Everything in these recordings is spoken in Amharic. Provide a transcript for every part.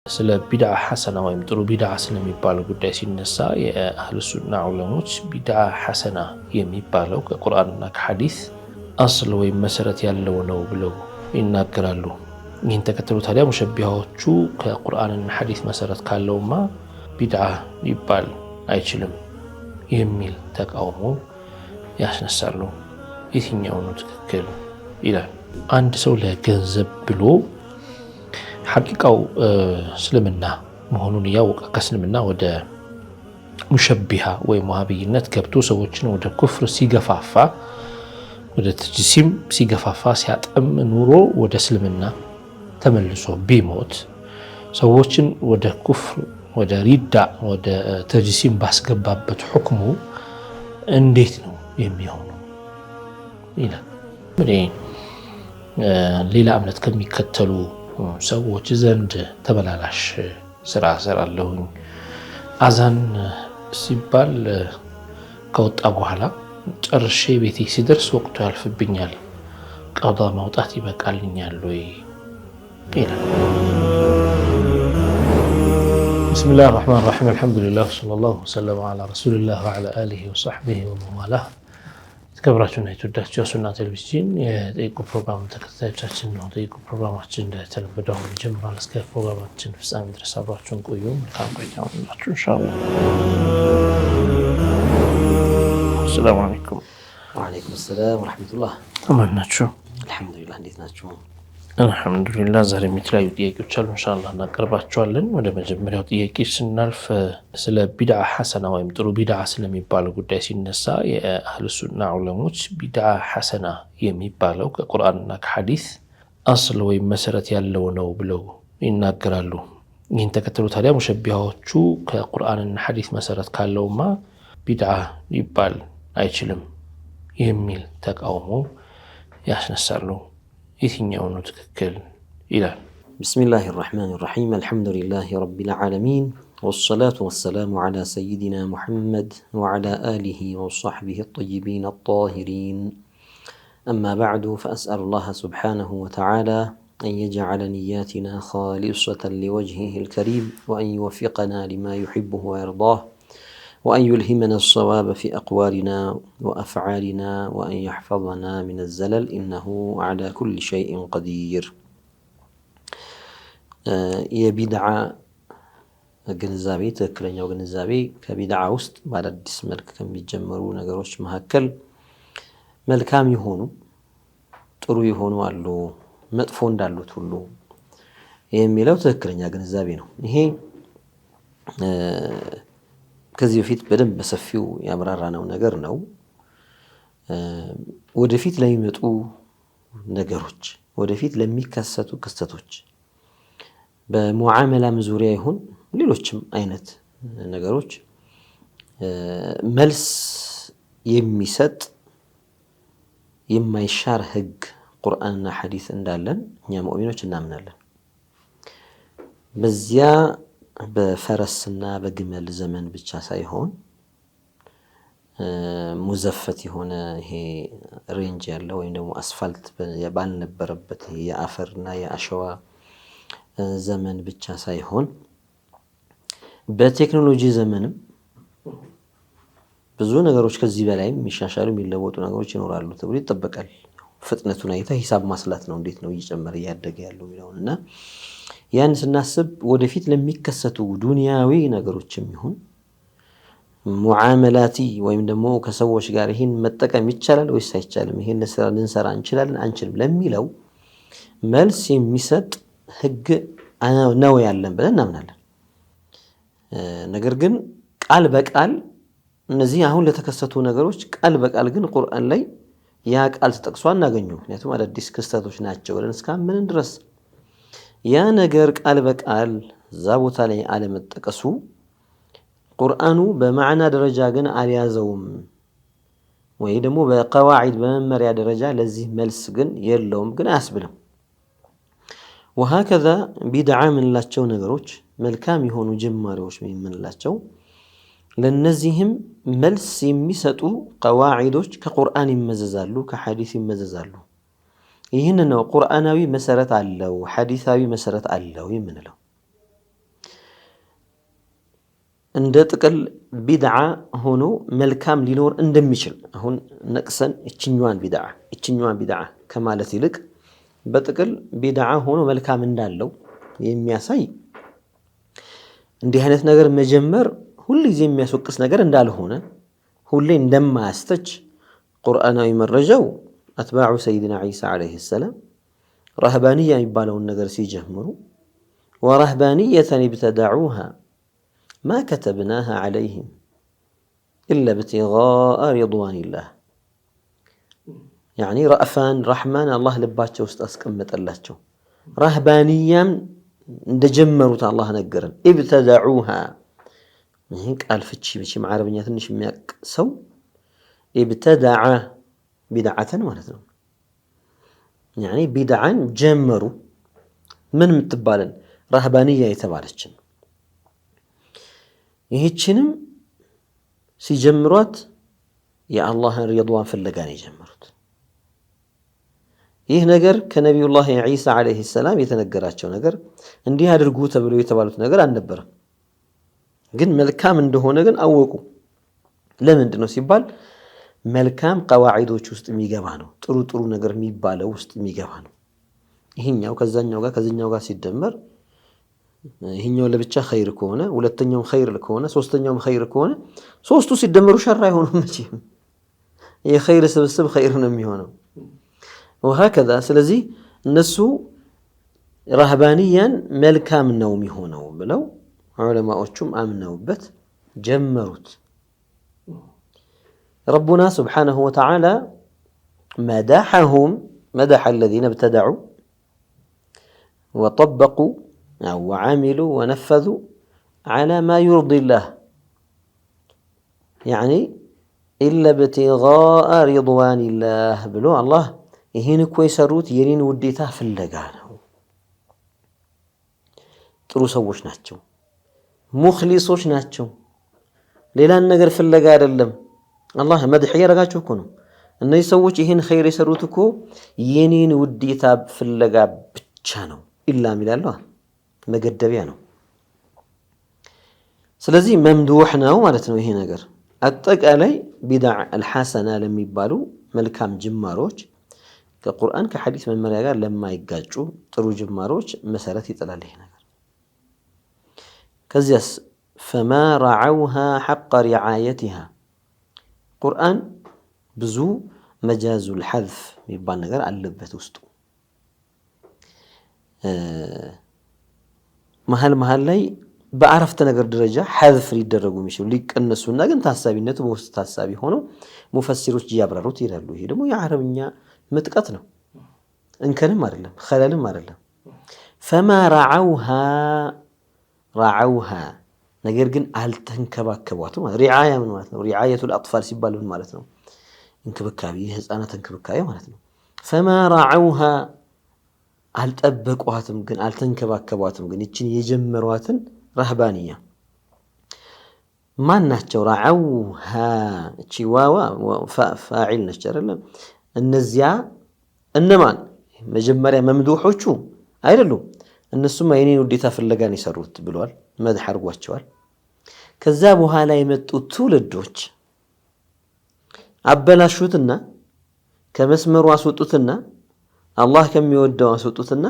ስለ ቢድዓ ሐሰና ወይም ጥሩ ቢድዓ ስለሚባለው ጉዳይ ሲነሳ የአህሉ ሱና ዑለሞች ቢድዓ ሐሰና የሚባለው ከቁርአንና ከሐዲስ አስል ወይም መሰረት ያለው ነው ብለው ይናገራሉ። ይህን ተከትሎ ታዲያ ሙሸቢሃዎቹ ከቁርአንና ሐዲስ መሰረት ካለውማ ቢድዓ ሊባል አይችልም የሚል ተቃውሞ ያስነሳሉ። የትኛው ነው ትክክል ይላል። አንድ ሰው ለገንዘብ ብሎ ሐቂቃው እስልምና መሆኑን ያወቀ ከእስልምና ወደ ሙሸቢሃ ወይም ወሃቢይነት ገብቶ ሰዎችን ወደ ኩፍር ሲገፋፋ፣ ወደ ተጅሲም ሲገፋፋ ሲያጠም ኑሮ ወደ እስልምና ተመልሶ ቢሞት ሰዎችን ወደ ኩፍር፣ ወደ ሪዳ፣ ወደ ተጅሲም ባስገባበት ሁክሙ እንዴት ነው የሚሆነው ይላል። ሌላ እምነት ከሚከተሉ ሰዎች ዘንድ ተመላላሽ ስራ ሰራለሁኝ። አዛን ሲባል ከወጣ በኋላ ጨርሼ ቤቴ ሲደርስ ወቅቱ ያልፍብኛል፣ ቀዷ ማውጣት ይበቃልኛል ወይ ይላል። ቢስሚላሂ ረህማኒ ረሂም አልሐምዱሊላህ ወሰለላሁ ወሰለም ዐላ ረሱሊላህ ወዐላ አሊሂ ወሰሕቢሂ ወመንዋላህ። የተከበራችሁና የተወዳችሁ የሱና ቴሌቪዥን የጠይቁ ፕሮግራም ተከታታዮቻችን ነው። ጠይቁ ፕሮግራማችን እንደተለመደው ይጀምራል። እስከ ፕሮግራማችን ፍጻሜ ድረስ አብራችሁን ቆዩ። መልካም ቆይታ ይሁንላችሁ ኢንሻአላህ። ሰላም አለይኩም። ወአለይኩም ሰላም ወራህመቱላህ። አማን ናችሁ? አልሐምዱሊላህ። እንዴት ናችሁ? አልሐምዱሊላህ። ዛሬም የተለያዩ ጥያቄዎች አሉ ኢንሻአላህ እናቀርባቸዋለን። ወደ መጀመሪያው ጥያቄ ስናልፍ ስለ ቢድዓ ሐሰና ወይም ጥሩ ቢድዓ ስለሚባለው ጉዳይ ሲነሳ የአህሉ ሱና ዑለሞች ቢድዓ ሐሰና የሚባለው ከቁርአንና ከሐዲስ አስል ወይም መሰረት ያለው ነው ብለው ይናገራሉ። ይህን ተከትሎ ታዲያ ሙሸቢሃዎቹ ከቁርአንና ሐዲስ መሰረት ካለውማ ቢድዓ ሊባል አይችልም የሚል ተቃውሞ ያስነሳሉ። የትኛው ነው ትክክል ይላል። ቢስሚላሂ ረህማኒ ረሂም አልሐምዱሊላሂ ረቢል ዓለሚን ወሰላቱ ወሰላሙ ዐላ ሰይዲና ሙሐመድ ወዐላ አሊሂ ወሰሕቢሂ አጠይቢን አጣሂሪን አማ በዕዱ ፈአስአሉላህ ሱብሓነሁ ወተዓላ አን የጅዐለ ንያቲና ኻሊሰተን ሊወጅሂሂል ከሪም ወአን ዩወፊቀና ሊማ ዩሒቡሁ ወየርዳህ وأن يلهمنا الصواب في أقوالنا وأفعالنا وأن يحفظنا من الزلل إنه على كل شيء قدير. የቢድዓ ግንዛቤ ትክክለኛው ግንዛቤ ከቢድዓ ውስጥ በአዳዲስ መልክ ከሚጀመሩ ነገሮች መካከል መልካም የሆኑ ጥሩ የሆኑ አሉ፣ መጥፎ እንዳሉት ሁሉ የሚለው ትክክለኛ ግንዛቤ ነው። ይሄ ከዚህ በፊት በደንብ በሰፊው ያብራራነው ነገር ነው። ወደፊት ለሚመጡ ነገሮች፣ ወደፊት ለሚከሰቱ ክስተቶች በሙዓመላም ዙሪያ ይሁን ሌሎችም አይነት ነገሮች መልስ የሚሰጥ የማይሻር ህግ ቁርአንና ሐዲስ እንዳለን እኛ ሙእሚኖች እናምናለን። በዚያ በፈረስና በግመል ዘመን ብቻ ሳይሆን ሙዘፈት የሆነ ይሄ ሬንጅ ያለው ወይም ደግሞ አስፋልት ባልነበረበት የአፈርና የአሸዋ ዘመን ብቻ ሳይሆን በቴክኖሎጂ ዘመንም ብዙ ነገሮች ከዚህ በላይም የሚሻሻሉ የሚለወጡ ነገሮች ይኖራሉ ተብሎ ይጠበቃል። ፍጥነቱን አይተህ ሂሳብ ማስላት ነው፣ እንዴት ነው እየጨመረ እያደገ ያለው የሚለውንና ያን ስናስብ ወደፊት ለሚከሰቱ ዱንያዊ ነገሮችም ይሁን ሙዓመላቲ ወይም ደግሞ ከሰዎች ጋር ይህን መጠቀም ይቻላል ወይስ አይቻልም፣ ይህን ልንሰራ እንችላለን አንችልም ለሚለው መልስ የሚሰጥ ህግ ነው ያለን ብለን እናምናለን። ነገር ግን ቃል በቃል እነዚህ አሁን ለተከሰቱ ነገሮች ቃል በቃል ግን ቁርአን ላይ ያ ቃል ተጠቅሶ አናገኘው። ምክንያቱም አዳዲስ ክስተቶች ናቸው ብለን እስካመንን ድረስ ያ ነገር ቃል በቃል እዛ ቦታ ላይ አለመጠቀሱ ቁርአኑ በማዕና ደረጃ ግን አልያዘውም፣ ወይ ደግሞ በቀዋዒድ በመመሪያ ደረጃ ለዚህ መልስ ግን የለውም ግን አያስብልም። ወሀከዛ ቢድዓ የምንላቸው ነገሮች መልካም የሆኑ ጅማሬዎች የምንላቸው ለነዚህም መልስ የሚሰጡ ቀዋዒዶች ከቁርአን ይመዘዛሉ፣ ከሐዲስ ይመዘዛሉ። ይህን ነው ቁርአናዊ መሰረት አለው ሐዲሳዊ መሰረት አለው የምንለው። እንደ ጥቅል ቢድዓ ሆኖ መልካም ሊኖር እንደሚችል አሁን ነቅሰን እችኛዋን ቢድዓ ከማለት ይልቅ በጥቅል ቢድዓ ሆኖ መልካም እንዳለው የሚያሳይ እንዲህ አይነት ነገር መጀመር ሁሉ ጊዜ የሚያስወቅስ ነገር እንዳልሆነ ሁሌ እንደማያስተች ቁርአናዊ መረጃው አትባዑ ሰይድና ዒሳ ዓለይሂ ሰላም ረህባንያ የሚባለውን ነገር ሲጀምሩ ወረህባንየተን ኢብተደዑሃ ማ ከተብናሃ ዓለይህም ኢላ ብቲጋአ ሪድዋኒላህ ያዕኒ ረእፋን ረሕማን አላህ ልባቸው ውስጥ አስቀመጠላቸው። ረህባንያም እንደጀመሩት አላህ ነገረን። ኢብተደዑሃ ይህን ቃል ፍቺ መቼም ዓረብኛ ትንሽ የሚያውቅ ሰው ኢብተደዐ ቢድዓተን ማለት ነው። ያዕኒ ቢድዓን ጀመሩ። ምን የምትባለን ረህባንያ የተባለችን ይህችንም ሲጀምሯት የአላህን ሪድዋን ፍለጋ ነው የጀመሩት። ይህ ነገር ከነቢዩላህ ዒሳ ዓለይሂ ሰላም የተነገራቸው ነገር እንዲህ አድርጉ ተብለው የተባሉት ነገር አልነበረም። ግን መልካም እንደሆነ ግን አወቁ። ለምንድን ነው ሲባል መልካም ቀዋዒዶች ውስጥ የሚገባ ነው። ጥሩ ጥሩ ነገር የሚባለው ውስጥ የሚገባ ነው። ይህኛው ከዛኛው ጋር ከዚህኛው ጋር ሲደመር ይህኛው ለብቻ ኸይር ከሆነ ሁለተኛውም ኸይር ከሆነ ሶስተኛውም ኸይር ከሆነ ሶስቱ ሲደመሩ ሸር አይሆኑም። መቼም የኸይር ስብስብ ኸይር ነው የሚሆነው። ወሀከዛ ስለዚህ እነሱ ረህባንያን መልካም ነው የሚሆነው ብለው ዑለማዎቹም አምነውበት ጀመሩት። ረቡና ስብሓነሁ ወተዓላ መዳሐሁም መዳሐ አለዚነ ብተደዑ ወጠበቁ ወዓሚሉ ወነፈዙ ዓላ ማ ዩርዲላህ ያዕኒ ኢላ ብቲጋአ ሪድዋኒላህ ብሎ አላህ ይህን እኮ የሰሩት የኔን ውዴታ ፍለጋ ነው። ጥሩ ሰዎች ናቸው፣ ሙኽሊሶች ናቸው። ሌላን ነገር ፍለጋ አይደለም። አላህ መድሕ እያደረጋቸው እኮ ነው። እነዚህ ሰዎች ይህን ኸይር የሰሩት እኮ የኔን ውዴታ ፍለጋ ብቻ ነው። ኢላ ሚላለዋ መገደቢያ ነው። ስለዚህ መምዱሕ ነው ማለት ነው ይሄ ነገር። አጠቃላይ ቢድዓ አልሐሰና ለሚባሉ መልካም ጅማሮች ከቁርአን ከሐዲስ መመሪያ ጋር ለማይጋጩ ጥሩ ጅማሮች መሰረት ይጥላል ይሄ ነገር። ከዚያስ ፈማ ረዐውሃ ሐቀ ሪዓየቲሃ ቁርአን ብዙ መጃዙል ሐዝፍ የሚባል ነገር አለበት ውስጡ። መሀል ላይ በአረፍተ ነገር ደረጃ ሐዝፍ ሊደረጉ የሚችሉ ሊቀነሱና ግን ታሳቢነቱ በውስጥ ታሳቢ ሆነው ሙፈሲሮች እያብራሩት ይሄዳሉ። ይሄ ደግሞ የዓረብኛ ምጥቀት ነው፣ እንከንም አይደለም ኸለልም አይደለም። ፈማ ረዐውሃ ነገር ግን አልተንከባከቧትም። ሪዓያ ምን ማለት ነው? ሪዓየቱል አጥፋል ሲባል ምን ማለት ነው? እንክብካቤ፣ የህፃናት እንክብካቤ ማለት ነው። ፈማ ረዐውሃ አልጠበቋትም ግን አልተንከባከቧትም ግን ይችን የጀመሯትን ረህባንያ ማን ናቸው? ረዐውሃ እቺ ዋዋ ፋዒል ነች አይደለም? እነዚያ እነማን? መጀመሪያ መምዱሖቹ አይደሉም። እነሱም የኔን ውዴታ ፍለጋ ነው የሰሩት ብለዋል፣ መድሕ አድርጓቸዋል። ከዛ በኋላ የመጡት ትውልዶች አበላሹትና ከመስመሩ አስወጡትና አላህ ከሚወደው አስወጡትና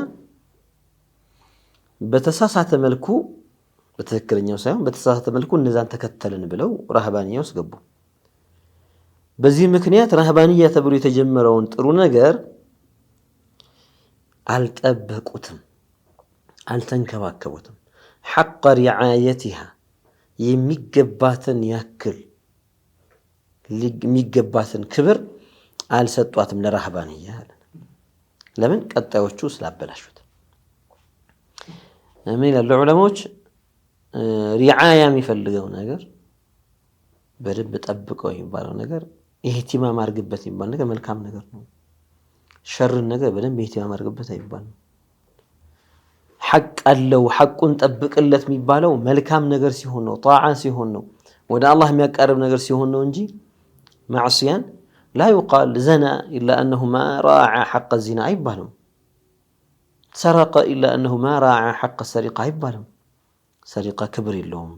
በተሳሳተ መልኩ በትክክለኛው ሳይሆን በተሳሳተ መልኩ እነዛን ተከተልን ብለው ረህባንያ ውስጥ ገቡ። በዚህ ምክንያት ረህባንያ ተብሎ የተጀመረውን ጥሩ ነገር አልጠበቁትም፣ አልተንከባከቡትም። ሐቀ ሪዓየቲሃ የሚገባትን ያክል የሚገባትን ክብር አልሰጧትም ለረህባንያ። ለምን? ቀጣዮቹ ስላበላሹት። ምን ይላሉ ዑለማዎች? ሪዓያ የሚፈልገው ነገር በደንብ ጠብቀው የሚባለው ነገር ኢህቲማም አድርግበት ይባል ነገር መልካም ነገር ነው። ሸርን ነገር በደንብ ኢህቲማም አድርግበት አይባልም። ሐቅ አለው ሐቁን ጠብቅለት የሚባለው መልካም ነገር ሲሆን ነው፣ ጣዓ ሲሆን ነው፣ ወደ አላህ የሚያቃርብ ነገር ሲሆን ነው እንጂ ማዕሲያን ላ ዩቃል ዘና ኢላ አነሁ ማ ራዐ ሐቀ ዚና አይባልም። ሰረቀ ኢላ አነሁ ማ ራዐ ሐቀ ሰሪቃ አይባልም። ሰሪቃ ክብር የለውም፣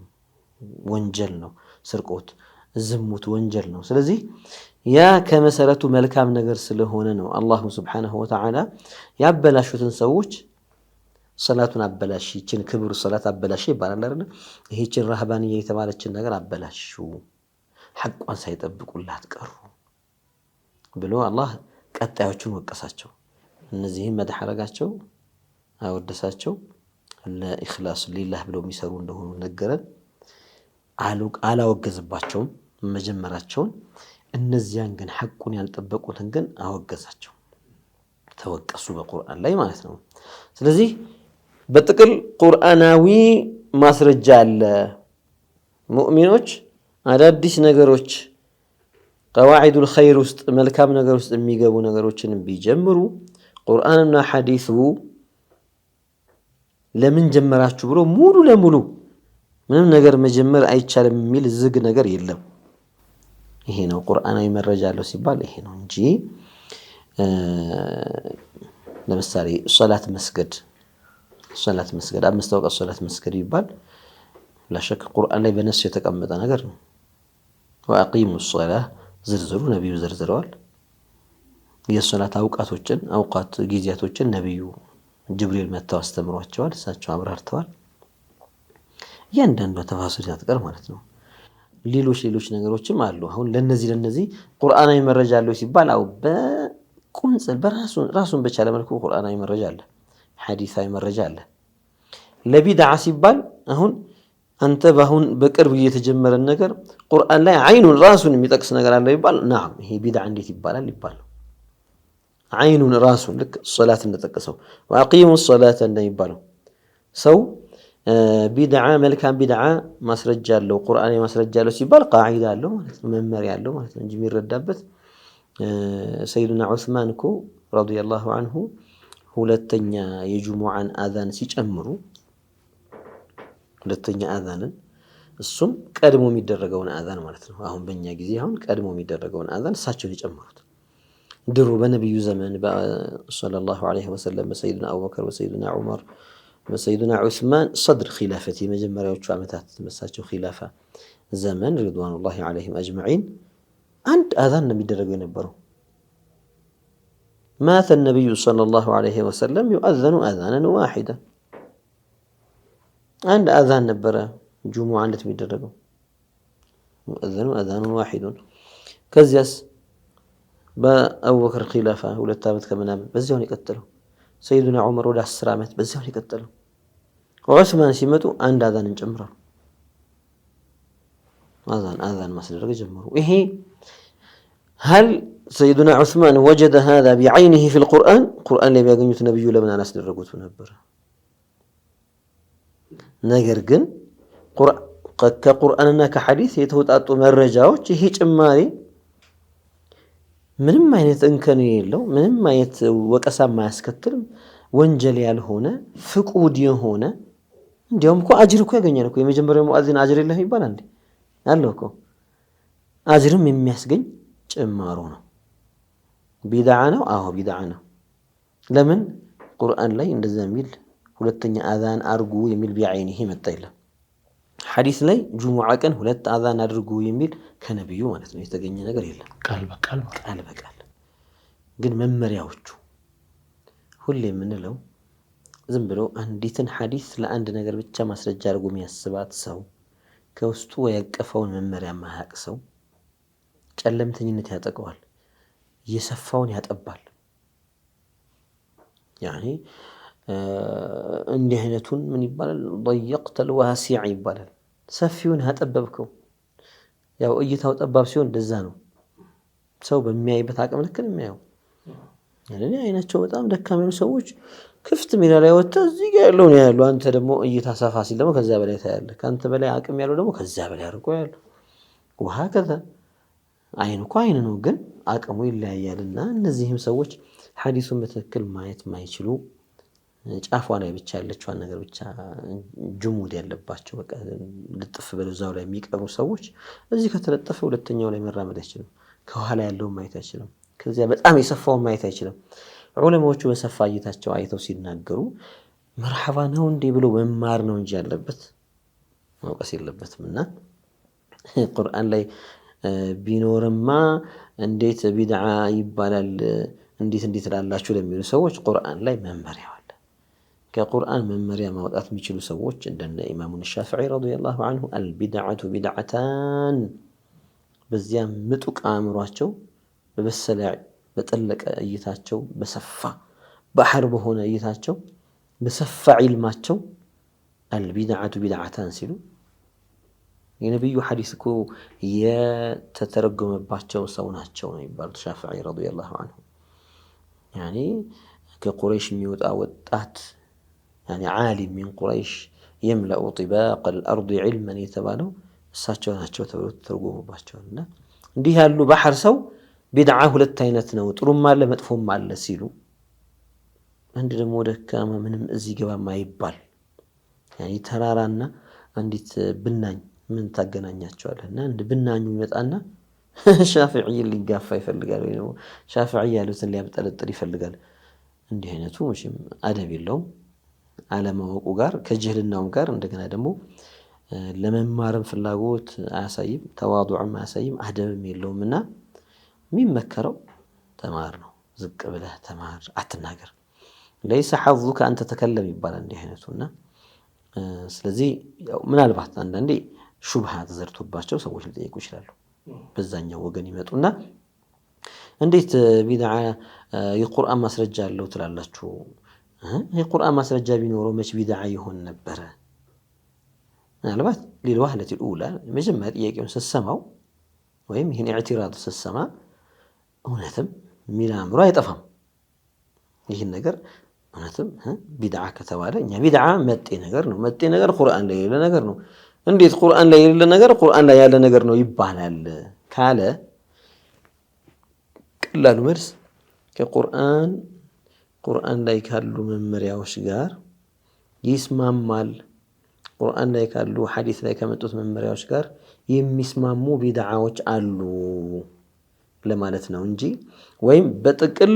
ወንጀል ነው። ስርቆት፣ ዝሙት ወንጀል ነው። ስለዚህ ያ ከመሰረቱ መልካም ነገር ስለሆነ ነው አላሁ ስብሓነሁ ወተዓላ ያበላሹትን ሰዎች ሰላቱን አበላሽ፣ ይችን ክብር ሰላት አበላሽ ይባላል አይደል? ይህችን ረህባንያ የተባለችን ነገር አበላሹ፣ ሐቋን ሳይጠብቁላት ቀሩ ብሎ አላህ ቀጣዮቹን ወቀሳቸው። እነዚህም መድህ አረጋቸው፣ አወደሳቸው። ለኢኽላስ ሊላህ ብለው የሚሰሩ እንደሆኑ ነገረን። አላወገዝባቸውም መጀመራቸውን። እነዚያን ግን ሐቁን ያልጠበቁትን ግን አወገዛቸው፣ ተወቀሱ በቁርአን ላይ ማለት ነው። ስለዚህ በጥቅል ቁርአናዊ ማስረጃ አለ። ሙእሚኖች አዳዲስ ነገሮች ቀዋዒዱል ኸይር ውስጥ መልካም ነገር ውስጥ የሚገቡ ነገሮችን ቢጀምሩ ቁርአንና ሐዲሱ ለምን ጀመራችሁ ብሎ ሙሉ ለሙሉ ምንም ነገር መጀመር አይቻልም የሚል ዝግ ነገር የለም። ይሄ ነው ቁርአናዊ መረጃ አለው ሲባል ይሄ ነው እንጂ ለምሳሌ ሶላት መስገድ 5 ወቅት ሶላት መስገድ ይባል ላሸክ ቁርአን ላይ በነሱ የተቀመጠ ነገር ነው። ወአቂሙ ሶላህ ዝርዝሩ ነብዩ ዘርዝረዋል። የሶላት አውቃት ጊዜያቶችን ነብዩ ጅብሪል መጥተው አስተምሯቸዋል፣ እሳቸው አብራርተዋል። እያንዳንዷ ተፋሲል ያጥቀር ማለት ነው። ሌሎች ነገሮችም አሉ። አሁን ለነዚህ ቁርአናዊ መረጃ አለው ሲባል አው በቁንጽል ራሱን በቻለ መልኩ ቁርአናዊ መረጃ አለ፣ ሐዲሳዊ መረጃ አለ። ለቢድዓ ሲባል አሁን አንተ በቅርብ እየተጀመረ ነገር ቁርአን ላይ አይኑን ራሱን የሚጠቅስ ነገር አለ ይባል ናም ይሄ ቢድዓ እንዴት ይባላል ይባላል። አይኑን ራሱን ልክ ሶላት እንደጠቀሰው ወአቂሙ ሶላተ እንደሚባለው ሰው ቢድዓ መልካም ቢድዓ ማስረጃ አለው ቁርአናዊ ማስረጃ አለው ሲባል ቃዒዳ አለው ማለት ነው፣ መመሪያ አለው ማለት ነው እንጂ የሚረዳበት ሰይዱና ዑስማን እኮ ረዲየላሁ ዐንሁ ሁለተኛ የጁሙዓን አዛን ሲጨምሩ ሁለተኛ አዛንን እሱም ቀድሞ የሚደረገውን አዛን ማለት ነው። አሁን በእኛ ጊዜ ቀድሞ የሚደረገውን አዛን እሳቸው የጨመሩት ድሮ በነብዩ ዘመን ሰለላሁ ዐለይሂ ወሰለም በሰይዱና አቡበከር በሰይዱና ዑመር በሰይዱና ዑስማን ሰድር ኺላፈት የመጀመሪያዎቹ ዓመታት በሳቸው ኺላፋ ዘመን ሪድዋኑላሂ ዐለይሂም አጅመዒን አንድ አዛን ነው የሚደረገው የነበረው። ማተ ነብዩ ሰለላሁ ዐለይሂ ወሰለም يؤذن አዛናን ዋሂዳ አንድ አዛን ነበረ ጁሙዓ ዕለት የሚደረገው يؤذن አዛን ዋሂድ። ከዚያስ በአቡበከር ኺላፋ 2 ዓመት ከምናምን በዚያው የቀጠለው። ሰይዱና ዑመር ወደ 10 ዓመት በዚያው የቀጠለው። ዑስማን ሲመጡ አንድ አዛንን ጨምረው አዛን ማስደረግ ጀመሩ። ይሄ هل سيدنا عثمان وجد هذا بعينه في القرآن ላይ ቢያገኙት ነብዩ ለምን አላስደረጉት ነበር? ነገር ግን ከቁርአንና ከሐዲስ የተወጣጡ መረጃዎች ይሄ ጭማሪ ምንም አይነት እንከን የለው፣ ምንም አይነት ወቀሳ ማያስከትልም፣ ወንጀል ያልሆነ ፍቁድ የሆነ እንዲያውም እኮ አጅር እኮ ያገኛል እኮ የመጀመሪያው ሙአዚን አጅር የለህም ይባላል እንዴ? አለው እኮ አጅርም የሚያስገኝ ጭማሮ ነው። ቢድዓ ነው? አዎ ቢድዓ ነው። ለምን ቁርአን ላይ እንደዛ የሚል ሁለተኛ አዛን አድርጉ የሚል ቢዐይኒሂ መጣ የለም። ሐዲስ ላይ ጁሙዓ ቀን 2 አዛን አድርጉ የሚል ከነብዩ ማለት ነው የተገኘ ነገር የለም። ቃል በቃል ግን መመሪያዎቹ ሁሌ የምንለው ዝም ብሎ አንዲትን ሐዲስ ለአንድ ነገር ብቻ ማስረጃ አድርጎ የሚያስባት ሰው ከውስጡ ያቀፈውን መመሪያ ማያቅ ሰው ጨለምተኝነት ያጠቀዋል፣ የሰፋውን ያጠባል። ያኒ እንዲህ አይነቱን ምን ይባላል? ضيقت الواسع ይባላል። ሰፊውን ያጠበብከው። ያው እይታው ጠባብ ሲሆን እንደዛ ነው። ሰው በሚያይበት አቅም ልክ ነው የሚያየው። ያኔ አይናቸው በጣም ደካማ ያሉ ሰዎች ክፍት ሜዳ ላይ ወጥተው እዚህ ጋር ያለው ነው ያለው። አንተ ደግሞ እይታ ሰፋ ሲል ደግሞ ከዛ በላይ ታያለህ። ካንተ በላይ አቅም ያለው ደግሞ ከዛ በላይ አርቆ ያለው። وهكذا አይን እኮ አይን ነው፣ ግን አቅሙ ይለያያልና እነዚህም ሰዎች ሐዲሱን በትክክል ማየት ማይችሉ ጫፏ ላይ ብቻ ያለችዋን ነገር ብቻ ጅሙድ ያለባቸው በቃ ልጥፍ ብለው እዛው ላይ የሚቀሩ ሰዎች እዚህ ከተለጠፈ ሁለተኛው ላይ መራመድ አይችልም፣ ከኋላ ያለውን ማየት አይችልም፣ ከዚያ በጣም የሰፋውን ማየት አይችልም። ዑለማዎቹ በሰፋ እይታቸው አይተው ሲናገሩ መርሐባ ነው እንዴ ብሎ መማር ነው እንጂ ያለበት ማውቀስ የለበትም። እና ቁርአን ላይ ቢኖርማ እንዴት ቢድዓ ይባላል እንዴት ላላችሁ ለሚሉ ሰዎች ቁርአን ላይ መመሪያው አለ። ከቁርአን መመሪያ ማውጣት የሚችሉ ሰዎች እንደነ ኢማሙ ሻፊዒ ረዲየላሁ ዐንሁ አልቢድዓቱ ቢድዓታን በዚያ ምጡቅ አእምሯቸው በበሰለ በጠለቀ እይታቸው በሰፋ ባህር በሆነ እይታቸው በሰፋ ዒልማቸው አልቢድዓቱ ቢድዓታን ሲሉ የነብዩ ሐዲስ እኮ የተተረጎመባቸው ሰው ናቸው ነው የሚባሉት ሻፊዒ ረዲየላሁ ዐንሁ። ያኒ ከቁረይሽ የሚወጣ ወጣት ያኒ ዓሊም ሚን ቁረይሽ የምለኡ ጢባቅ አልአርድ ዒልመን የተባለው እሳቸው ናቸው ተብሎ ተተርጎመባቸዋልና እንዲህ ያሉ ባህር ሰው ቢድዓ ሁለት አይነት ነው፣ ጥሩም አለ መጥፎም አለ ሲሉ አንድ ደግሞ ደካማ ምንም እዚህ ገባ ማይባል ያኒ ተራራና አንዲት ብናኝ ምን ታገናኛቸዋለህና እንደ ብናኙ ይመጣና ሻፊዒ ሊጋፋ ይፈልጋል ወይ ነው ሻፊዒ ያሉትን ሊያብጠለጥል ይፈልጋል። እንዲህ አይነቱ መቼም አደብ የለውም አለማወቁ ጋር ከጅህልናውም ጋር እንደገና ደግሞ ለመማርም ፍላጎት አያሳይም፣ ተዋዱዕም አያሳይም፣ አደብም የለውምና የሚመከረው ተማር ነው። ዝቅ ብለህ ተማር፣ አትናገር። ለይሰ ሐዙከ አንተ ተከለም ይባላል እንዲህ አይነቱና ስለዚህ ምናልባት አንዳንዴ ሹብሃ ተዘርቶባቸው ሰዎች ሊጠይቁ ይችላሉ። በዛኛው ወገን ይመጡና እንዴት ቢድዓ የቁርአን ማስረጃ አለው ትላላችሁ? የቁርአን ማስረጃ ቢኖረው መች ቢድዓ ይሆን ነበረ? ምናልባት ሊልዋህለት ልኡላ መጀመሪያ ጥያቄውን ስትሰማው ወይም ይህን ኢዕቲራድ ስትሰማ እውነትም ሚል አእምሮ አይጠፋም። ይህን ነገር እውነትም ቢድዓ ከተባለ እኛ ቢድዓ መጤ ነገር ነው፣ መጤ ነገር ቁርአን ላይ የሌለ ነገር ነው። እንዴት ቁርአን ላይ የሌለ ነገር ቁርአን ላይ ያለ ነገር ነው ይባላል ካለ ቀላሉ መልስ ቁርአን ላይ ካሉ መመሪያዎች ጋር ይስማማል፣ ቁርአን ላይ ካሉ ሐዲስ ላይ ከመጡት መመሪያዎች ጋር የሚስማሙ ቢድዓዎች አሉ ለማለት ነው እንጂ ወይም በጥቅል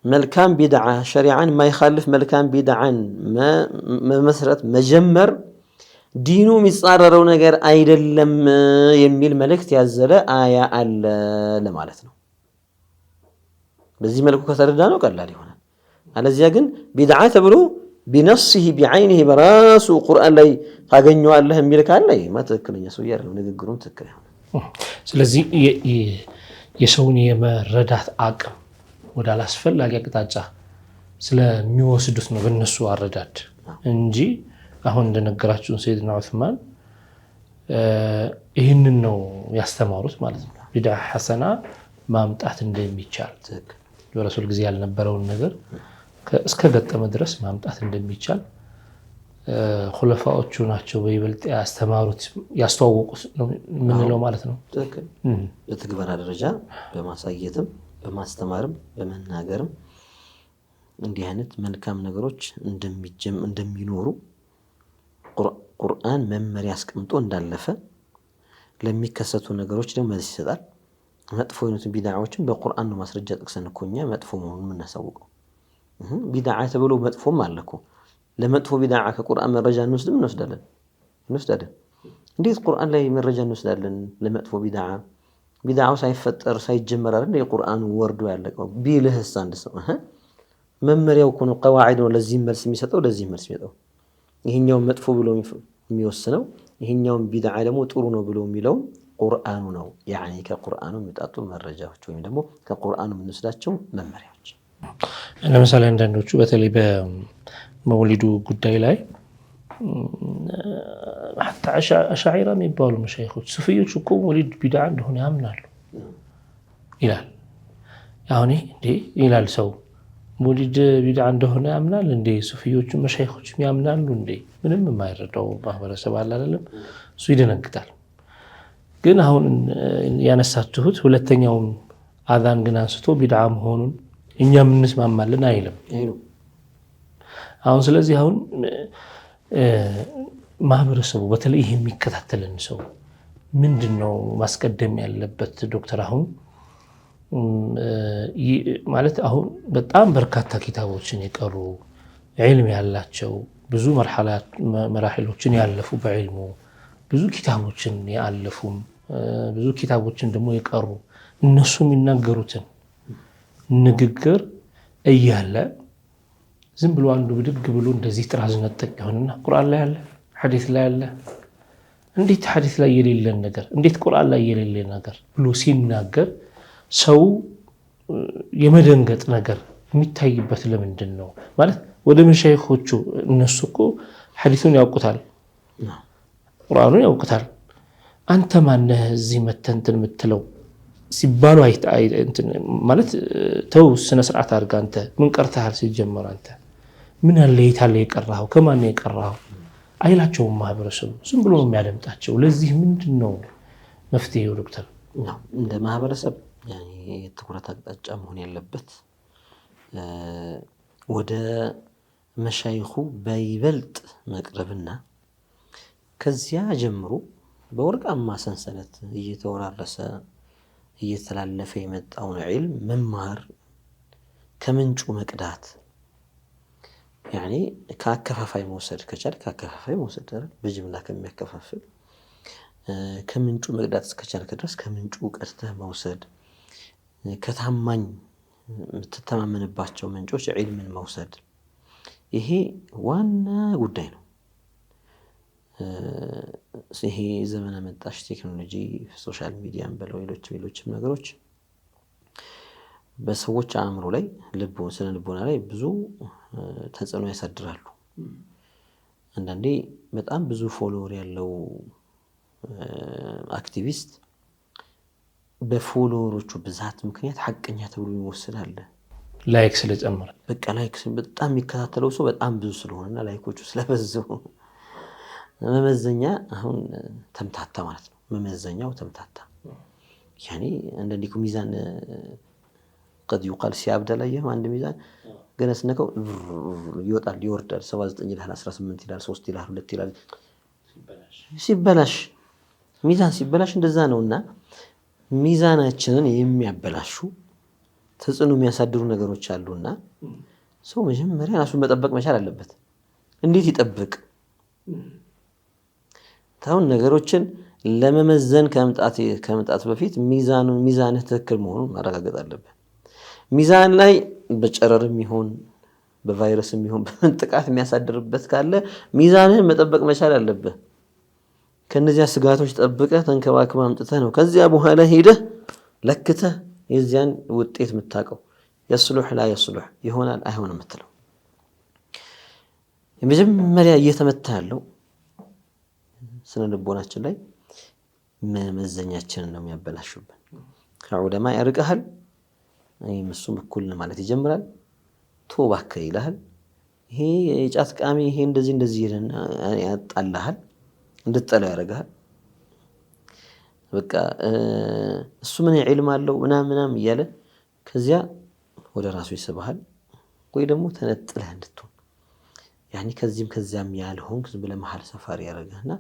መልካም ቢድዓ ሸሪዓን የማይኻልፍ መልካም ቢድዓን መመስረት መጀመር ዲኑ የሚጻረረው ነገር አይደለም የሚል መልእክት ያዘለ አያ አለ ለማለት ነው። በዚህ መልኩ ከተረዳ ነው ቀላል ይሆናል። አለዚያ ግን ቢድዓ ተብሎ ቢነስህ ቢዓይንህ በራሱ ቁርአን ላይ ታገኘዋለህ የሚል ካለ ትክክለኛ ሰው ያለው ንግግሩን ትክክል ይሆናል። ስለዚህ የሰውን የመረዳት አቅም ወደ አላስፈላጊ አቅጣጫ ስለሚወስዱት ነው በእነሱ አረዳድ እንጂ አሁን እንደነገራችሁን ሰይድና ዑስማን ይህንን ነው ያስተማሩት ማለት ነው። ቢድዓ ሐሰና ማምጣት እንደሚቻል በረሱል ጊዜ ያልነበረውን ነገር እስከ ገጠመ ድረስ ማምጣት እንደሚቻል ኹለፋዎቹ ናቸው በይበልጥ ያስተማሩት ያስተዋወቁት ነው የምንለው ማለት ነው። በትግበራ ደረጃ በማሳየትም በማስተማርም በመናገርም እንዲህ አይነት መልካም ነገሮች እንደሚኖሩ ቁርአን መመሪያ አስቀምጦ እንዳለፈ ለሚከሰቱ ነገሮች ደግሞ መልስ ይሰጣል። መጥፎ የሆኑትን ቢድዓዎችን በቁርአን ነው ማስረጃ ጥቅሰን እኮ እኛ መጥፎ መሆኑን የምናሳውቀው። ቢድዓ ተብሎ መጥፎም አለ እኮ። ለመጥፎ ቢድዓ ከቁርአን መረጃ እንወስዳለን። እንዴት ቁርአን ላይ መረጃ እንወስዳለን ለመጥፎ ቢድዓ? ቢድዓው ሳይፈጠር ሳይጀመር አይደል የቁርአኑ ወርዶ ያለቀው ቢልህስ አንድ ሰው መመሪያው እኮ ነው፣ ቀዋዒድ ነው። ለዚህ መልስ የሚሰጠው ለዚህ መልስ የሚሰጠው ይሄኛው መጥፎ ብሎ የሚወስነው ይሄኛው ቢድዓ ደግሞ ጥሩ ነው ብሎ የሚለው ቁርአኑ ነው። ያኒ ከቁርአኑ የሚጣጡ መረጃዎች ወይም ደግሞ ከቁርአኑ የምንወስዳቸው መመሪያዎች። ለምሳሌ አንዳንዶቹ በተለይ በመውሊዱ ጉዳይ ላይ حتى አሻዒራ የሚባሉ መሻይኾች ሱፊዮች እኮ መውሊድ ቢድዓ እንደሆነ ያምናሉ ይላል። አሁን እንዴ ይላል ሰው መውሊድ ቢድዓ እንደሆነ ያምናል እንዴ? ሱፊዮቹ መሻይኾች ያምናሉ እንዴ? ምንም የማይረዳው ማህበረሰብ አለ አይደለም። እሱ ይደነግጣል። ግን አሁን ያነሳችሁት ሁለተኛውን አዛን ግን አንስቶ ቢድዓ መሆኑን እኛም እንስማማለን አይልም። አሁን ስለዚህ አሁን ማህበረሰቡ በተለይ ይሄ የሚከታተልን ሰው ምንድነው ማስቀደም ያለበት? ዶክተር አሁን ማለት አሁን በጣም በርካታ ኪታቦችን የቀሩ ዒልም ያላቸው ብዙ መራሒሎችን ያለፉ በዒልሙ ብዙ ኪታቦችን ያለፉም ብዙ ኪታቦችን ደግሞ የቀሩ እነሱ የሚናገሩትን ንግግር እያለ ዝም ብሎ አንዱ ብድግ ብሎ እንደዚህ ጥራዝ ነጠቅ ይሆንና ቁርአን ላይ አለ ሐዲስ ላይ አለ እንዴት ሐዲስ ላይ የሌለን ነገር እንዴት ቁርአን ላይ የሌለ ነገር ብሎ ሲናገር ሰው የመደንገጥ ነገር የሚታይበት ለምንድን ነው? ማለት ወደ መሻይኾቹ እነሱ እኮ ሐዲሱን ያውቁታል ቁርአኑን ያውቁታል። አንተ ማነህ እዚህ መተንትን የምትለው ሲባሉ ማለት ተው ስነ ስርዓት አድርጋ አንተ ምን ቀርተሃል? ሲጀመር አንተ ምን አለ የታለ የቀራኸው ከማን ነው የቀራኸው አይላቸውም። ማህበረሰቡ ዝም ብሎ ነው የሚያደምጣቸው። ለዚህ ምንድነው መፍትሄው ዶክተር? እንደ ማህበረሰብ የትኩረት አቅጣጫ መሆን ያለበት ወደ መሻይኹ በይበልጥ መቅረብና ከዚያ ጀምሮ በወርቃማ ሰንሰለት እየተወራረሰ እየተላለፈ የመጣውን ዒልም መማር ከምንጩ መቅዳት ከአከፋፋይ መውሰድ ከቻል ከአከፋፋይ መውሰድ በጅምላ ከሚያከፋፍል ከምንጩ መቅዳት እስከቻልክ ድረስ ከምንጩ ቀድተህ መውሰድ ከታማኝ የምትተማመንባቸው ምንጮች ዒልምን መውሰድ ይሄ ዋና ጉዳይ ነው። ይሄ ዘመን አመጣሽ ቴክኖሎጂ ሶሻል ሚዲያን በለው ሌሎችም ነገሮች በሰዎች አእምሮ ላይ ስነ ልቦና ላይ ብዙ ተጽዕኖ ያሳድራሉ። አንዳንዴ በጣም ብዙ ፎሎወር ያለው አክቲቪስት በፎሎወሮቹ ብዛት ምክንያት ሐቀኛ ተብሎ ይወሰዳል። ላይክ ስለጨመረ በቃ ላይክ በጣም የሚከታተለው ሰው በጣም ብዙ ስለሆነና ላይኮቹ ስለበዙ መመዘኛ አሁን ተምታታ ማለት ነው። መመዘኛው ተምታታ አንዳንዴ ሚዛን قد يقال ሲያብዳ ላይ አንድ ሚዛን ገና ስነከው ይወጣል ይወርዳል 79 ይላል 18 ይላል 3 ይላል 2 ይላል ሲበላሽ ሚዛን ሲበላሽ እንደዛ ነውና ሚዛናችንን የሚያበላሹ ተጽዕኖ የሚያሳድሩ ነገሮች አሉና ሰው መጀመሪያ ራሱን መጠበቅ መቻል አለበት። እንዴት ይጠብቅ? ታውን ነገሮችን ለመመዘን ከመምጣት በፊት ሚዛንህ ትክክል መሆኑን ማረጋገጥ አለበት። ሚዛን ላይ በጨረርም ይሁን በቫይረስም ይሁን በጥቃት የሚያሳድርበት ካለ ሚዛንህን መጠበቅ መቻል አለበት። ከነዚያ ስጋቶች ጠብቀህ ተንከባክበህ አምጥተህ ነው ከዚያ በኋላ ሄደህ ለክተህ የዚያን ውጤት የምታውቀው የስሉህ ላ የስሉህ ይሆናል አይሆንም የምትለው። የመጀመሪያ እየተመታ ያለው ስነ ልቦናችን ላይ መመዘኛችንን ነው የሚያበላሹብን። ከዑለማ ያርቀሃል እሱም እኩል ማለት ይጀምራል። ቶባከ ይልሃል። ይሄ የጫት ቃሚ ይሄ እንደዚህ ያጣልሃል፣ እንድትጠላው ያደርግሃል። በቃ እሱ ምን ዒልም አለው ምናምን እያለ ከዚያ ወደ ራሱ ይስብሃል። ወይ ደግሞ ተነጥለህ እንድትሆን ከዚህም ከዚያም ያልሆንክ ዝም ብለህ መሀል ሰፋሪ ያደርግህና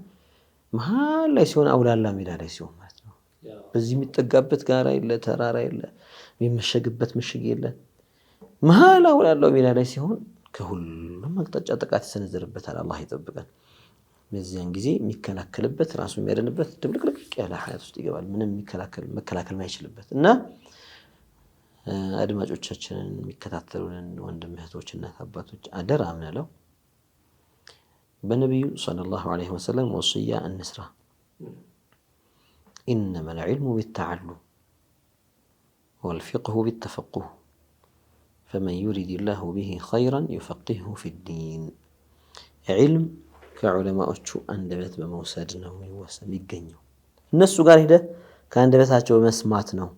መሀል ላይ ሲሆን አውላላ ሜዳ ላይ ሲሆን ማለት ነው። በዚህ የሚጠጋበት ጋራ የለ ተራራ የለ የሚመሸግበት ምሽግ የለ መሀል አውላላው ሜዳ ላይ ሲሆን ከሁሉም አቅጣጫ ጥቃት ይሰነዘርበታል። አላህ ይጠብቀን። በዚያን ጊዜ የሚከላከልበት ራሱ የሚያደንበት ድብልቅልቅ ያለ ሐያት ውስጥ ይገባል። ምንም መከላከል ማይችልበት እና አድማጮቻችንን የሚከታተሉንን ወንድም እህቶችና አባቶች አደራ ምንለው በነቢዩ ሰለላሁ ዐለይሂ ወሰለም ወصያ እንስራ። إنما العلم بالتعلم والفقه بالتفقه فمن يريد الله به خيرا يفقهه في الدين. علم ከዑለማዎቹ አንደበት በመውሰድ ነው የሚገኘው። እነሱ ጋር ሄደህ ከአንደበታቸው በመስማት ነው።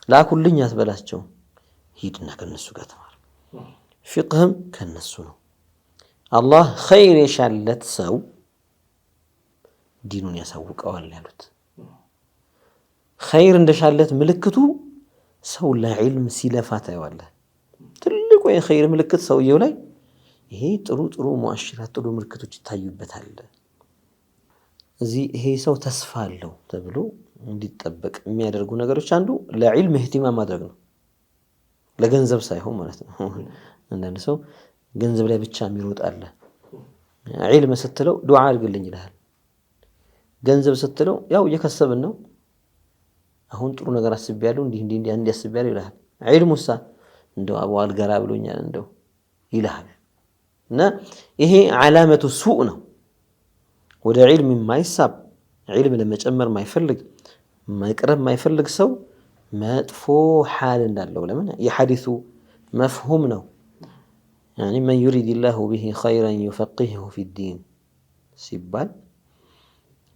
ላኩልኝ አትበላቸው፣ ሂድና ከነሱ ጋር ተማር። ፊቅህም ከነሱ ነው። አላህ ኸይር የሻለት ሰው ዲኑን ያሳውቀዋል ያሉት ኸይር እንደሻለት ምልክቱ ሰው ለዕልም ሲለፋ ታየዋለህ። ትልቁ የኸይር ምልክት ሰውየው ላይ ይሄ ጥሩ ሙአሽራት ጥሩ ምልክቶች ይታዩበታል። እዚህ ይሄ ሰው ተስፋ አለው ተብሎ እንዲጠበቅ የሚያደርጉ ነገሮች አንዱ ለዕልም እህቲማም ማድረግ ነው። ለገንዘብ ሳይሆን ማለት ነው። አንዳንድ ሰው ገንዘብ ላይ ብቻ የሚሮጥ አለ። ዒልም ስትለው ዱዓ አድርግልኝ ይልሃል። ገንዘብ ስትለው ያው እየከሰብን ነው፣ አሁን ጥሩ ነገር አስቤያለሁ እንዲህ አስቤያለሁ ይልሃል። ዒልሙሳ እንደው አቡ አልገራ ብሎኛል እንደው ይልሃል። እና ይሄ ዓላመቱ ሱእ ነው። ወደ ዒልም የማይሳብ ዒልም ለመጨመር ማይፈልግ መቅረብ ማይፈልግ ሰው መጥፎ ሓል እንዳለው ለምን የሐዲሱ መፍሁም ነው። يعني من يريد الله به خيرا يفقهه في الدين ሲባል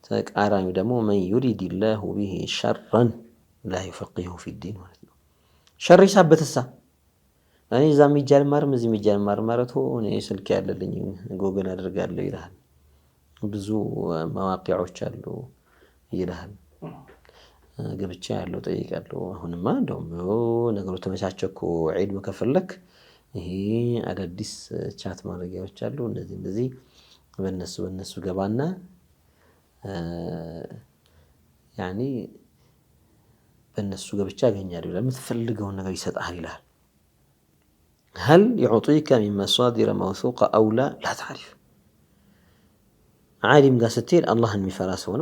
ተቃራኒው ደግሞ من يريد الله به شرا لا يفقهه في الدين ማለት ነው። ሸር ይሳበትሳ እኔ እዛ የሚጃል ማርም እዚህ የሚጃል ማር ማረቱ እኔ ስልክ ያለልኝ ጎግል አድርጋለሁ ይልሃል። ብዙ መዋቂዖች አሉ ይልሃል። ገብቻ ያለው ጠይቃለሁ። አሁንማ እንደውም ነገሩ ተመቻቸኩ ዒልም ከፈለክ ይሄ አዳዲስ ቻት ማድረጊያዎች አሉ እንደዚህ በእነሱ ገባና ያኒ በእነሱ ገብቻ ያገኛለሁ ለምትፈልገው ነገር ይሰጣል ይላል። هل يعطيك من مصادر موثوقة أو لا تعرف عالم قاستين الله المفراس ሆኖ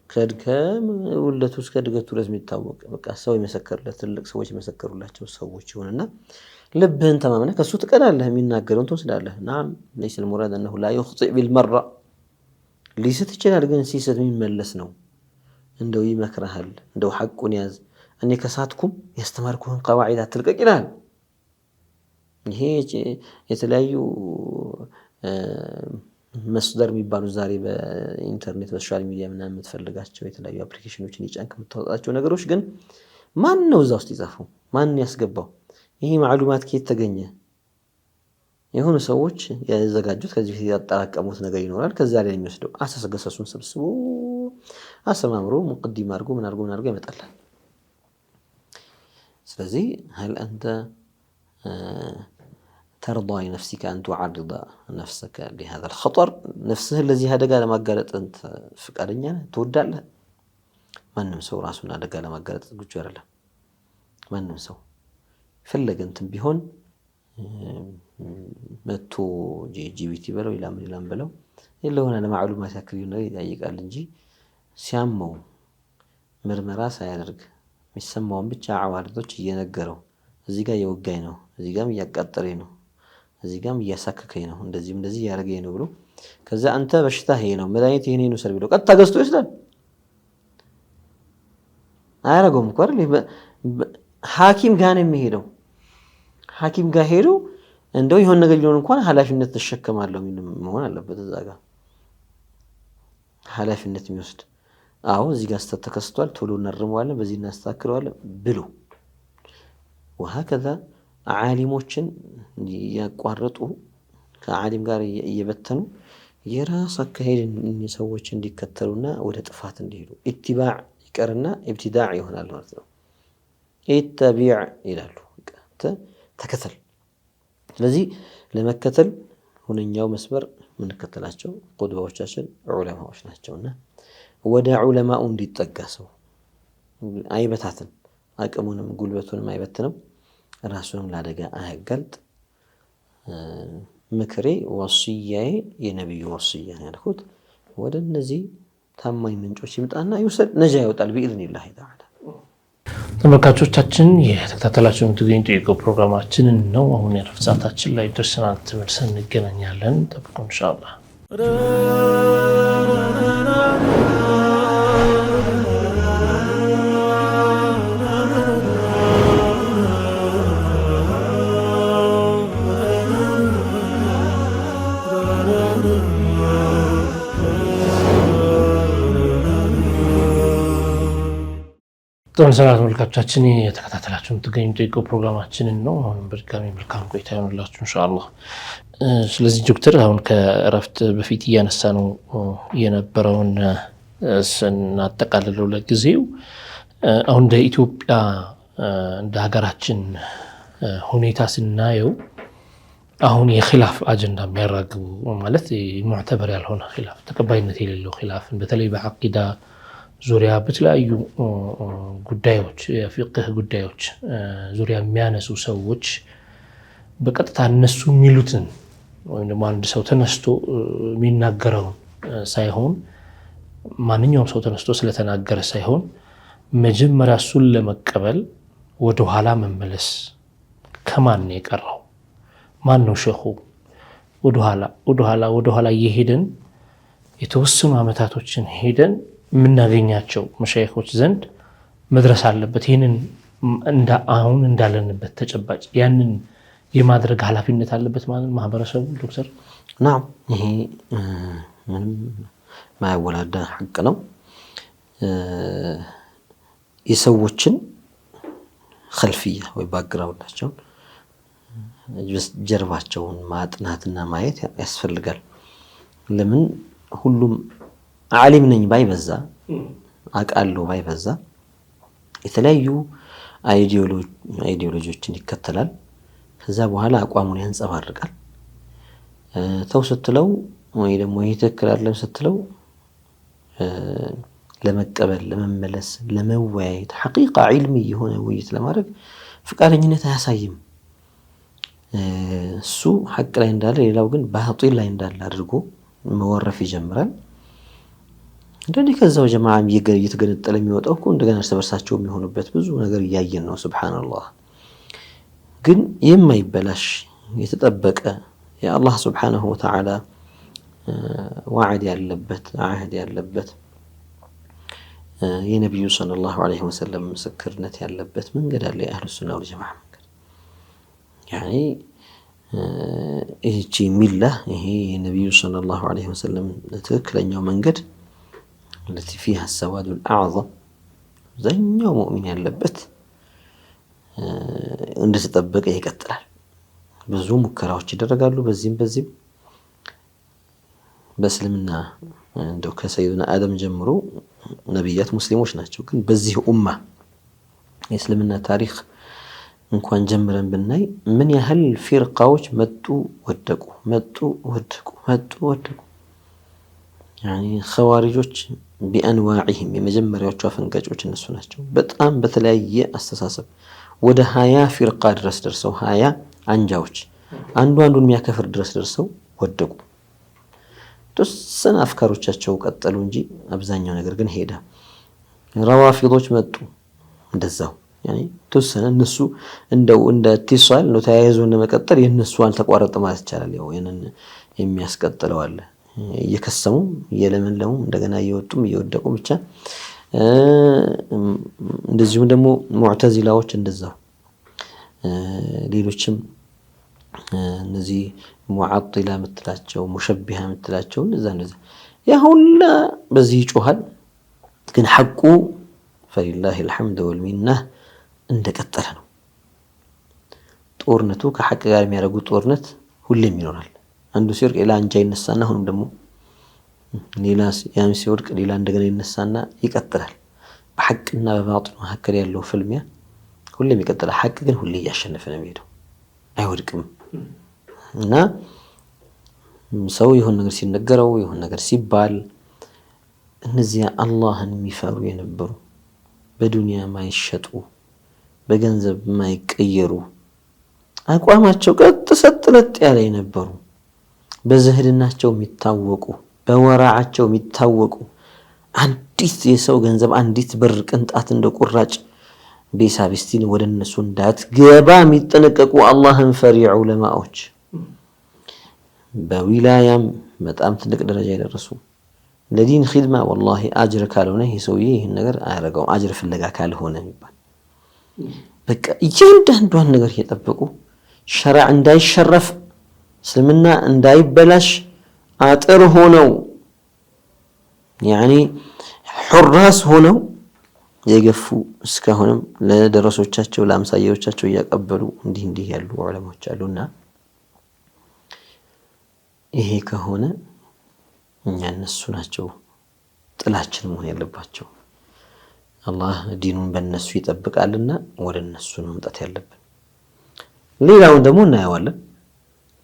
ከድከም ወለቱ እስከ ድገቱ ድረስ የሚታወቅ በቃ ሰው ይመሰክርለት ትልቅ ሰዎች ይመሰክሩላቸው ሰዎች ይሆንና ልብህን ተማምነህ ከሱ ትቀዳለህ። የሚናገረውን ትወስዳለህ። نعم ليس المراد أنه لا يخطئ بالمرة ሊስት ይችላል፣ ግን ሲስት የሚመለስ ነው። እንደው ይመክርሃል፣ እንደው ሐቁን ያዝ፣ እኔ ከሳትኩም ያስተማርኩህን ቀዋዒድ አትልቀቅ ይላል። ይሄ የተለያዩ መስደር የሚባሉ ዛሬ በኢንተርኔት በሶሻል ሚዲያ ምናምን የምትፈልጋቸው የተለያዩ አፕሊኬሽኖችን ይጫንክ የምታወጣቸው ነገሮች ግን ማን ነው እዛ ውስጥ ይጻፈው? ማን ያስገባው? ይሄ ማዕሉማት ከየት ተገኘ? የሆኑ ሰዎች ያዘጋጁት ከዚህ ፊት ያጠራቀሙት ነገር ይኖራል። ከዛ ላይ የሚወስደው አሳስገሰሱን ሰብስቦ አሰማምሮ ሙቅዲም አድርጎ ምን አድርጎ ይመጣል። ስለዚህ هل أنت ترضى لنفسك أن تعرض نفسك لهذا الخطر؟ نفسه الذي هدق لما قالت أنت فكرني تودع له ما نمسو راسنا هدق لما قالت قجر له ما نمسو فلق أنت بيهون متو جي بي تي بلو إلى من إلى بلو إلا هنا معلومات أكريون يجيك قال نجي سيامو مرمراس يدرك የሚሰማውን ብቻ አዋርዶች እየነገረው እዚህ ጋር የወጋኝ ነው፣ እዚህ ጋርም እያቃጠረኝ ነው፣ እዚህ ጋርም እያሳከከኝ ነው፣ እንደዚህ ያደርገኝ ነው ብሎ ከዛ አንተ በሽታ ይሄ ነው መድኃኒት ይሄን ነው ሰር ብሎ ቀጥታ ገዝቶ ይወስዳል። አያረገውም እኮ አይደል? ሐኪም ጋር ነው የሚሄደው። ሐኪም ጋር ሄዶ እንደው ይሆን ነገር ሊሆን እንኳን ኃላፊነት ተሸከማለሁ ምን መሆን አለበት እዛ ጋር ኃላፊነት የሚወስድ አዎ እዚህ ጋር ተከስቷል ቶሎ እናርመዋለን በዚህ እናስተካክለዋለን ብሎ وهكذا ዓሊሞችን ያቋረጡ ከዓሊም ጋር እየበተኑ የራስ አካሄድን ሰዎች እንዲከተሉና ወደ ጥፋት እንዲሄዱ ኢትባዕ ይቀርና ኢብቲዳዕ ይሆናል ማለት ነው። ኢተቢዕ ይላሉ ተከተል። ስለዚህ ለመከተል ሁነኛው መስመር ምንከተላቸው ቁድዋዎቻችን ዑለማዎች ናቸውና ወደ ዑለማው እንዲጠጋ ሰው አይበታትን አቅሙንም ጉልበቱንም አይበትንም፣ ራሱንም ለአደጋ አያጋልጥ። ምክሬ ወሲያዬ የነብዩ ወሲያ ያልኩት ወደ እነዚህ ታማኝ ምንጮች ይምጣና ይውሰድ፣ ነጃ ይወጣል ቢኢዝኒላህ ተዓላ። ተመልካቾቻችን የተከታተላችሁ የምትገኙት የኢትዮ ፕሮግራማችንን ነው። አሁን የረፍት ሰዓታችን ላይ ደርሰናል። ተመልሰን እንገናኛለን። ጠብቁ ኢንሻአላህ። ተመልሰናል ተመልካቾቻችን፣ የተከታተላችሁ የምትገኙት የኢትዮ ፕሮግራማችንን ነው። አሁን በድጋሚ መልካም ቆይታ ይሁንላችሁ ኢንሻአላህ። ስለዚህ ዶክተር አሁን ከእረፍት በፊት እያነሳ ነው የነበረውን ስናጠቃልለው ለጊዜው አሁን እንደ ኢትዮጵያ እንደ ሀገራችን ሁኔታ ስናየው አሁን የኺላፍ አጀንዳ የሚያራግቡ ማለት ሙዕተበር ያልሆነ ኺላፍ ተቀባይነት የሌለው ኺላፍ በተለይ በአቂዳ ዙሪያ በተለያዩ ጉዳዮች የፍቅህ ጉዳዮች ዙሪያ የሚያነሱ ሰዎች በቀጥታ እነሱ የሚሉትን ወይም ደግሞ አንድ ሰው ተነስቶ የሚናገረውን ሳይሆን ማንኛውም ሰው ተነስቶ ስለተናገረ ሳይሆን መጀመሪያ እሱን ለመቀበል ወደ ኋላ መመለስ ከማን ነው የቀረው ማን ነው ሸኹ ወደ ኋላ እየሄድን የተወሰኑ አመታቶችን ሄደን የምናገኛቸው መሻይኾች ዘንድ መድረስ አለበት። ይህንን አሁን እንዳለንበት ተጨባጭ ያንን የማድረግ ኃላፊነት አለበት ማለት ማህበረሰቡ። ዶክተር ናም ይሄ ምንም ማያወላዳ ሐቅ ነው። የሰዎችን ኸልፊያ ወይ ባክግራውንዳቸውን ጀርባቸውን ማጥናትና ማየት ያስፈልጋል። ለምን ሁሉም ዓሊም ነኝ ባይበዛ አቃለው ባይበዛ የተለያዩ አይዲዮሎጂዎችን ይከተላል። ከዛ በኋላ አቋሙን ያንጸባርቃል። ተው ስትለው ወይ ደግሞ ይተክል አይደለም ስትለው ለመቀበል ለመመለስ ለመወያየት ሐቂቃ ዒልሚ የሆነ ውይይት ለማድረግ ፍቃደኝነት አያሳይም። እሱ ሐቅ ላይ እንዳለ ሌላው ግን ባጢል ላይ እንዳለ አድርጎ መወረፍ ይጀምራል። እንደዚህ ከዛው ጀማዓም እየተገነጠለ የሚወጣው እኮ እንደገና እርስ በርሳቸው የሚሆኑበት ብዙ ነገር እያየን ነው። ሱብሃንአላህ። ግን የማይበላሽ የተጠበቀ የአላህ ሱብሓነሁ ወተዓላ ዋዕድ ያለበት ዓህድ ያለበት የነቢዩ ሰለላሁ ዐለይሂ ወሰለም ምስክርነት ያለበት መንገድ አለ። የአህሉ ሱና ወል ጀማዓ መንገድ ያኒ ይህቺ ሚላህ ይሄ የነቢዩ ሰለላሁ ዐለይሂ ወሰለም ትክክለኛው መንገድ التي فيها السواد الأعظم አብዛኛው ሙእሚን ያለበት እንደተጠበቀ ይቀጥላል። ብዙ ሙከራዎች ይደረጋሉ በዚህም በእስልምና እንደው ከሰይዱና አደም ጀምሮ ነቢያት ሙስሊሞች ናቸው። ግን በዚህ ኡማ የእስልምና ታሪክ እንኳን ጀምረን ብናይ ምን ያህል ፊርቃዎች መጡ ወደቁ ያኒ ኸዋሪጆች ቢአንዋዒህም የመጀመሪያዎቹ አፈንጋጮች እነሱ ናቸው። በጣም በተለያየ አስተሳሰብ ወደ 20 ፊርቃ ድረስ ደርሰው 20 አንጃዎች አንዱን የሚያከፍር ድረስ ደርሰው ወደቁ። ተወሰነ አፍካሮቻቸው ቀጠሉ እንጂ አብዛኛው ነገር ግን ሄደ። ረዋፊዶች መጡ እንደዛው ያኒ ተወሰነ እነሱ እንደው እንደ ኢትሳል ነው ተያይዞ እንደመቀጠል የነሱ አልተቋረጠ ማለት ይቻላል። ያው የነን የሚያስቀጥለው አለ እየከሰሙ እየለመለሙ እንደገና እየወጡም እየወደቁ ብቻ። እንደዚሁም ደግሞ ሙዕተዚላዎች እንደዛው ሌሎችም እነዚህ ሙዓጢላ ምትላቸው ሙሸቢሃ ምትላቸው እንደዛ ያ ሁላ በዚህ ይጮሃል። ግን ሐቁ ፈሊላሂ አልሐምዱ ወልሚናህ እንደቀጠለ ነው። ጦርነቱ ከሐቅ ጋር የሚያደርጉ ጦርነት ሁሌም ይኖራል። አንዱ ሲወድቅ ሌላ አንጃ ይነሳና አሁንም ደግሞ ሌላ ያም ሲወድቅ ሌላ እንደገና ይነሳና ይቀጥላል። በሐቅና በባጢል መካከል ያለው ፍልሚያ ሁሌም ይቀጥላል። ሐቅ ግን ሁሌ እያሸነፈ ነው የሚሄደው፣ አይወድቅም። እና ሰው የሆነ ነገር ሲነገረው የሆነ ነገር ሲባል እነዚያ አላህን የሚፈሩ የነበሩ በዱንያ ማይሸጡ በገንዘብ ማይቀየሩ አቋማቸው ቀጥ ሰጥ ለጥ ያለ የነበሩ በዝህድናቸው የሚታወቁ በወራዓቸው የሚታወቁ አንዲት የሰው ገንዘብ አንዲት ብር ቅንጣት እንደ ቁራጭ ቤሳቢስቲን ወደ እነሱ እንዳትገባ የሚጠነቀቁ አላህን ፈሪ ዑለማዎች በዊላያም በጣም ትልቅ ደረጃ የደረሱ ለዲን ኺድማ ወላሂ አጅር ካልሆነ ይሄ ሰውዬ ይሄን ነገር አያደርገውም። አጅር ፍለጋ ካልሆነ የሚባል በቃ እያንዳንዷን ነገር እየጠበቁ ሸሪዓ እንዳይሸረፍ እስልምና እንዳይበላሽ አጥር ሆነው ያኒ ሑራስ ሆነው የገፉ እስካሁንም ለደረሶቻቸው ለአምሳያዎቻቸው እያቀበሉ እንዲህ ያሉ ዑለማዎች አሉና ይሄ ከሆነ እኛ እነሱ ናቸው ጥላችን መሆን ያለባቸው። አላህ ዲኑን በእነሱ ይጠብቃልና ወደ እነሱ ነው መምጣት ያለብን። ሌላውን ደግሞ እናየዋለን።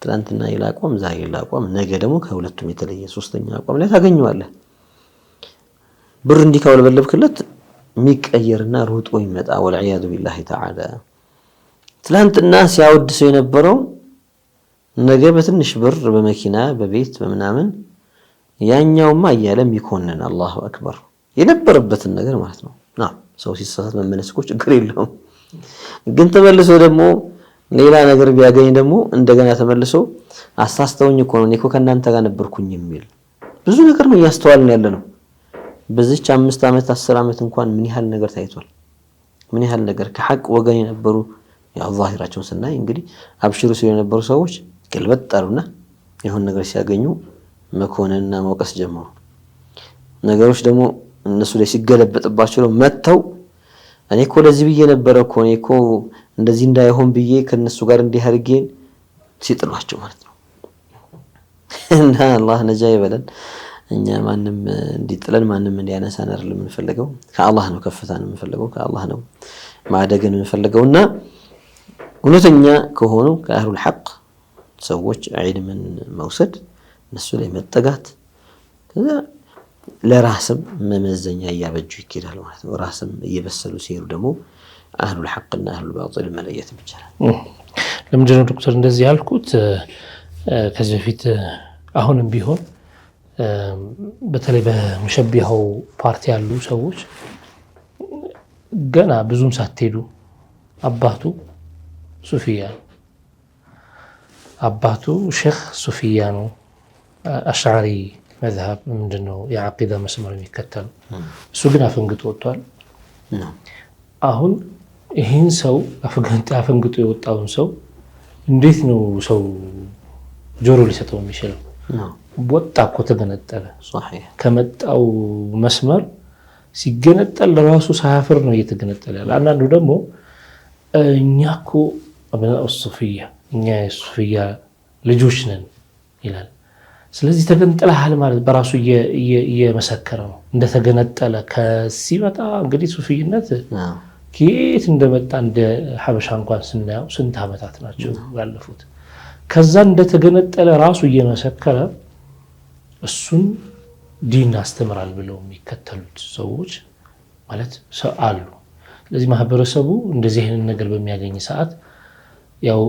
ትናንትና ሌላ አቋም፣ ዛሬ ሌላ አቋም፣ ነገ ደግሞ ከሁለቱም የተለየ ሶስተኛ አቋም ላይ ታገኘዋለህ። ብር እንዲህ ካወለበለብክለት የሚቀየርና ሩጦ ይመጣ ወልዒያዙ ቢላሂ ተዓላ። ትናንትና ሲያወድሰው የነበረው ነገ በትንሽ ብር በመኪና በቤት በምናምን ያኛውማ እያለም ይኮንን። አላሁ አክበር የነበረበትን ነገር ማለት ነው። ሰው ሲሳሳት መመለስ እኮ ችግር የለውም። ግን ተመልሶ ደግሞ ሌላ ነገር ቢያገኝ ደግሞ እንደገና ተመልሶ አሳስተውኝ እኮ ነው እኔ እኮ ከእናንተ ጋር ነበርኩኝ የሚል ብዙ ነገር ነው እያስተዋልን ያለ ነው። በዚች 5 ዓመት 10 ዓመት እንኳን ምን ያህል ነገር ታይቷል። ምን ያህል ነገር ከሐቅ ወገን የነበሩ ያው ዛሂራቸውን ስናይ እንግዲህ አብሽሩ ሲሉ የነበሩ ሰዎች ገልበጥ አሉና ይሁን ነገር ሲያገኙ መኮንንና መውቀስ ጀመሩ። ነገሮች ደግሞ እነሱ ላይ ሲገለበጥባቸው ነው መተው እኔ እኮ ለዚህ ብዬ ነበር እኮ እኔ እኮ እንደዚህ እንዳይሆን ብዬ ከነሱ ጋር እንዲህ አድርጌ ሲጥሏቸው ማለት ነው። እና አላህ ነጃ ይበለን። እኛ ማንም እንዲጥለን ማንም እንዲያነሳን አይደለም የምንፈልገው። ከአላህ ነው ከፍታን የምንፈልገው፣ ከአላህ ነው ማደግን የምንፈልገውና እውነተኛ ከሆኑ ከአህሉል ሐቅ ሰዎች ዒልምን መውሰድ እነሱ ላይ መጠጋት ከዛ ለራስም መመዘኛ እያበጁ ይኬዳል ማለት ነው። ራስም እየበሰሉ ሲሄዱ ደግሞ አህሉል ሐቅና አህሉል ባጢል መለየት ይቻላል። ለምንድነው ዶክተር እንደዚህ ያልኩት? ከዚህ በፊት አሁንም ቢሆን በተለይ በሙሸቢሃው ፓርቲ ያሉ ሰዎች ገና ብዙም ሳትሄዱ አባቱ ሱፊያ አባቱ ሼኽ ሱፊያ ነው፣ አሽዓሪ መዝሀብ ምንድነው የዓቂዳ መስመር የሚከተሉ እሱ ግን አፈንግጦ ወጥቷል። አሁን ይህን ሰው አፈንግጦ የወጣውን ሰው እንዴት ነው ሰው ጆሮ ሊሰጠው የሚችለው? ወጣ እኮ ተገነጠለ። ከመጣው መስመር ሲገነጠል ራሱ ሳያፍር ነው እየተገነጠለ ያለ። አንዳንዱ ደግሞ እኛ እኮ አብናኡ ሱፊያ እኛ የሱፊያ ልጆች ነን ይላል። ስለዚህ ተገንጥለሃል ማለት በራሱ እየመሰከረ ነው እንደተገነጠለ። ከሲመጣ እንግዲህ ሱፊይነት ከየት እንደመጣ እንደ ሐበሻ እንኳን ስናየው ስንት ዓመታት ናቸው ያለፉት። ከዛ እንደተገነጠለ ራሱ እየመሰከረ እሱን ዲን አስተምራል ብለው የሚከተሉት ሰዎች ማለት ሰው አሉ። ስለዚህ ማህበረሰቡ እንደዚህ አይነት ነገር በሚያገኝ ሰዓት ያው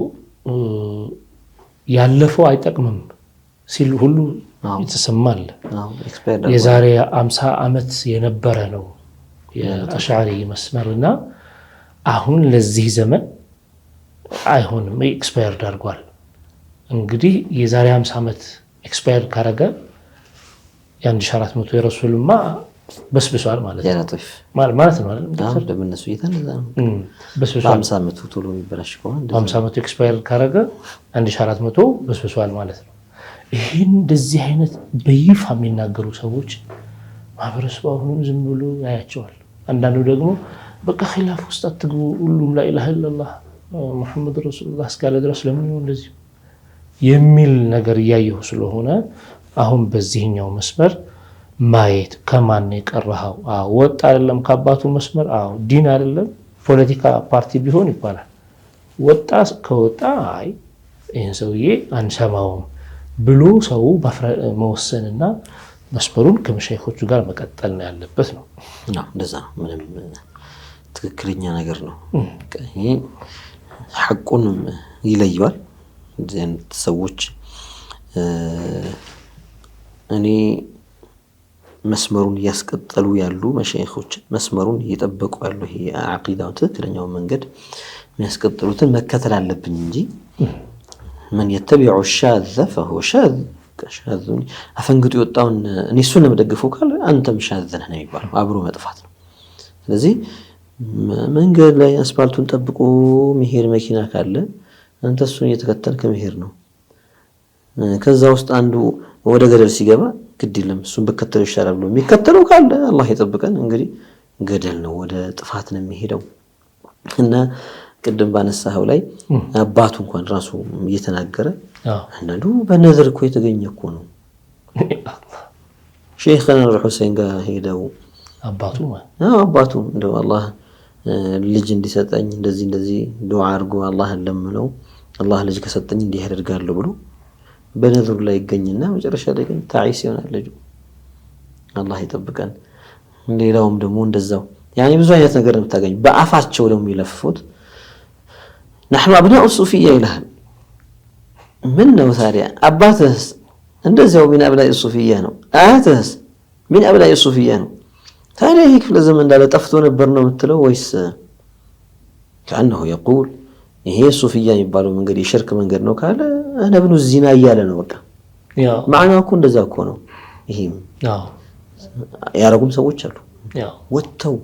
ያለፈው አይጠቅምም ሲል ሁሉ ይተሰማል። የዛሬ 50 ዓመት የነበረ ነው የአሽዓሪ መስመርና አሁን ለዚህ ዘመን አይሆንም፣ ኤክስፓየርድ አድርጓል። እንግዲህ የዛሬ 50 ዓመት ኤክስፓየርድ ካረገ የ1400 የረሱልማ በስብሷል ማለት ነው ማለት ነው አይደል? እንደምነሱ እየተነዛ ነው በስብሷል። 50 ዓመቱ ቶሎ የሚበላሽ ከሆነ 50 ዓመቱ ኤክስፓየርድ ካረገ 1400 በስብሷል ማለት ነው። ይህን እንደዚህ አይነት በይፋ የሚናገሩ ሰዎች ማህበረሰቡ አሁንም ዝም ብሎ ያያቸዋል። አንዳንዱ ደግሞ በቃ ኺላፍ ውስጥ አትግቡ፣ ሁሉም ላኢላሃ ኢላላህ ሙሐመድ ረሱሉላህ እስካለ ድረስ ለምን ነው እንደዚህ የሚል ነገር እያየሁ ስለሆነ አሁን በዚህኛው መስመር ማየት ከማን የቀረሃው ወጣ አይደለም ከአባቱ መስመር ዲን አይደለም ፖለቲካ ፓርቲ ቢሆን ይባላል። ወጣ ከወጣ አይ ይሄን ሰውዬ አንሰማውም ብሎ ሰው መወሰንና መስመሩን ከመሻይኾቹ ጋር መቀጠል ነው ያለበት ነው። እንደዛ ነው። ምንም ትክክለኛ ነገር ነው። ይሄ ሐቁንም ይለየዋል። እንደዚህ አይነት ሰዎች እኔ መስመሩን እያስቀጠሉ ያሉ መሻይኾች መስመሩን እየጠበቁ ያሉ ይሄ አቂዳው ትክክለኛው መንገድ የሚያስቀጥሉትን መከተል አለብኝ እንጂ من يتبع الشاذ فهو شاذ كشاذ አፈንግጦ የወጣውን እኔ እሱን ለመደግፈው ካለ አንተም ሻዝ ነህ ነው የሚባለው። አብሮ መጥፋት ነው። ስለዚህ መንገድ ላይ አስፋልቱን ጠብቆ መሄድ መኪና ካለ አንተ እሱን እየተከተልክ መሄድ ነው። ከዛ ውስጥ አንዱ ወደ ገደል ሲገባ ግድ የለም እሱን በከተለው ይሻላል ብሎ የሚከተለው ካለ አላህ ይጠብቀን። እንግዲህ ገደል ነው፣ ወደ ጥፋት ነው የሚሄደው። እና ቅድም ባነሳው ላይ አባቱ እንኳን ራሱ እየተናገረ አንዱ በነዝር እኮ የተገኘ እኮ ነው። ሼኽና ኑር ሁሴን ጋር ሄደው አባቱ እንደው አላህ ልጅ እንዲሰጠኝ እንደዚህ ዱዓ አድርጎ አላህን ለምነው አላህ ልጅ ከሰጠኝ እንዲህ ያደርጋለሁ ብሎ በነዝሩ ላይ ይገኝና መጨረሻ ላይ ግን ታዒስ ይሆናል ልጁ። አላህ ይጠብቀን። ሌላውም ደግሞ እንደዛው ያኔ ብዙ አይነት ነገር ነው የምታገኝ። በአፋቸው ደግሞ ይለፍፉት نحن أبناء الصوفية ይላል። ምን ነው ታዲያ አባትህስ እንደዚያው ምን አብናኢ ሱፊያ ነው፣ አያትህስ ምን አብናኢ ሱፊያ ነው። ታዲያ ይህ ክፍለ ዘመን እንዳለ ጠፍቶ ነበር ነው የምትለው ወይስ كأنه يقول ይሄ ሱፊያ የሚባለው መንገድ የሽርክ መንገድ ነው ካለ እነ ብኑ ዚና እያለ ነው በቃ ማዕናው እኮ እንደዛ እኮ ነው። ይሄም ያረጉም ሰዎች አሉ ወጥተው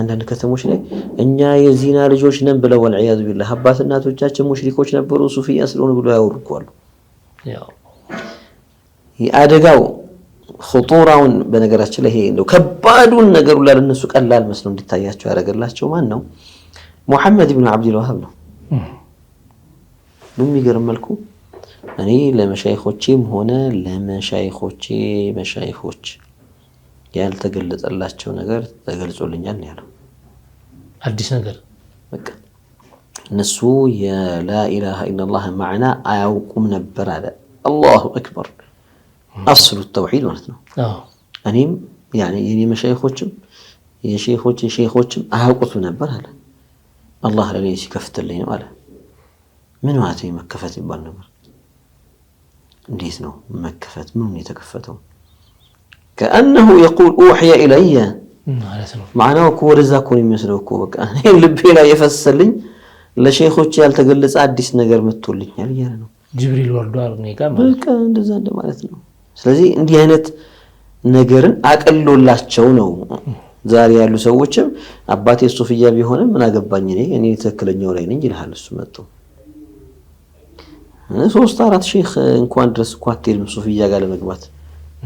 አንዳንድ ከተሞች ላይ እኛ የዚና ልጆች ነን ብለው ወልዒያዙ ቢላህ አባት እናቶቻችን ሙሽሪኮች ነበሩ ሱፊያ ስለሆኑ ብለው ያወርቁዋሉ። አደጋው ኹጡራውን በነገራችን ላይ ይሄ ነው ከባዱን ነገር ለነሱ ቀላል መስሎ እንዲታያቸው ያደረገላቸው ማን ነው? ሙሐመድ ኢብኑ አብዱል ወሃብ ነው። በሚገርም መልኩ እኔ ለመሻይኾቼም ሆነ ለመሻይኾቼ መሻይኾች ያልተገለጸላቸው ነገር ተገልጾልኛል ያለው አዲስ ነገር በቃ እነሱ የላ ኢላሃ ኢላላህ ማዕና አያውቁም ነበር አለ። አላሁ አክበር አስሉ ተውሂድ ማለት ነው። እኔም ያኔ የኔ መሻይኾችም የሼኾችም አያውቁትም ነበር አለ። አላህ ለኔ ሲከፍትልኝ ነው አለ። ምን ማለት ነው መከፈት ይባል ነበር? እንዴት ነው መከፈት? ምን ነው የተከፈተው? كأنه يقول أوحي إلي معناه كور زاكوني مثله كوبك لبي لا يفسلኝ ለሼኾች ያልተገለጸ አዲስ ነገር መጥቶልኝ ያለ ነው። ጅብሪል ወርዷል ነጋ በቃ እንደዛ ማለት ነው። ስለዚህ እንዲህ አይነት ነገርን አቀሎላቸው ነው ዛሬ ያሉ ሰዎችም አባቴ ሱፊያ ቢሆንም ምን አገባኝ እኔ ተከለኛው ላይ ነኝ ይላል። እሱ መጥቶ 3-4 ሼኽ እንኳን ድረስ ኳቴል ሱፊያ ጋር ለመግባት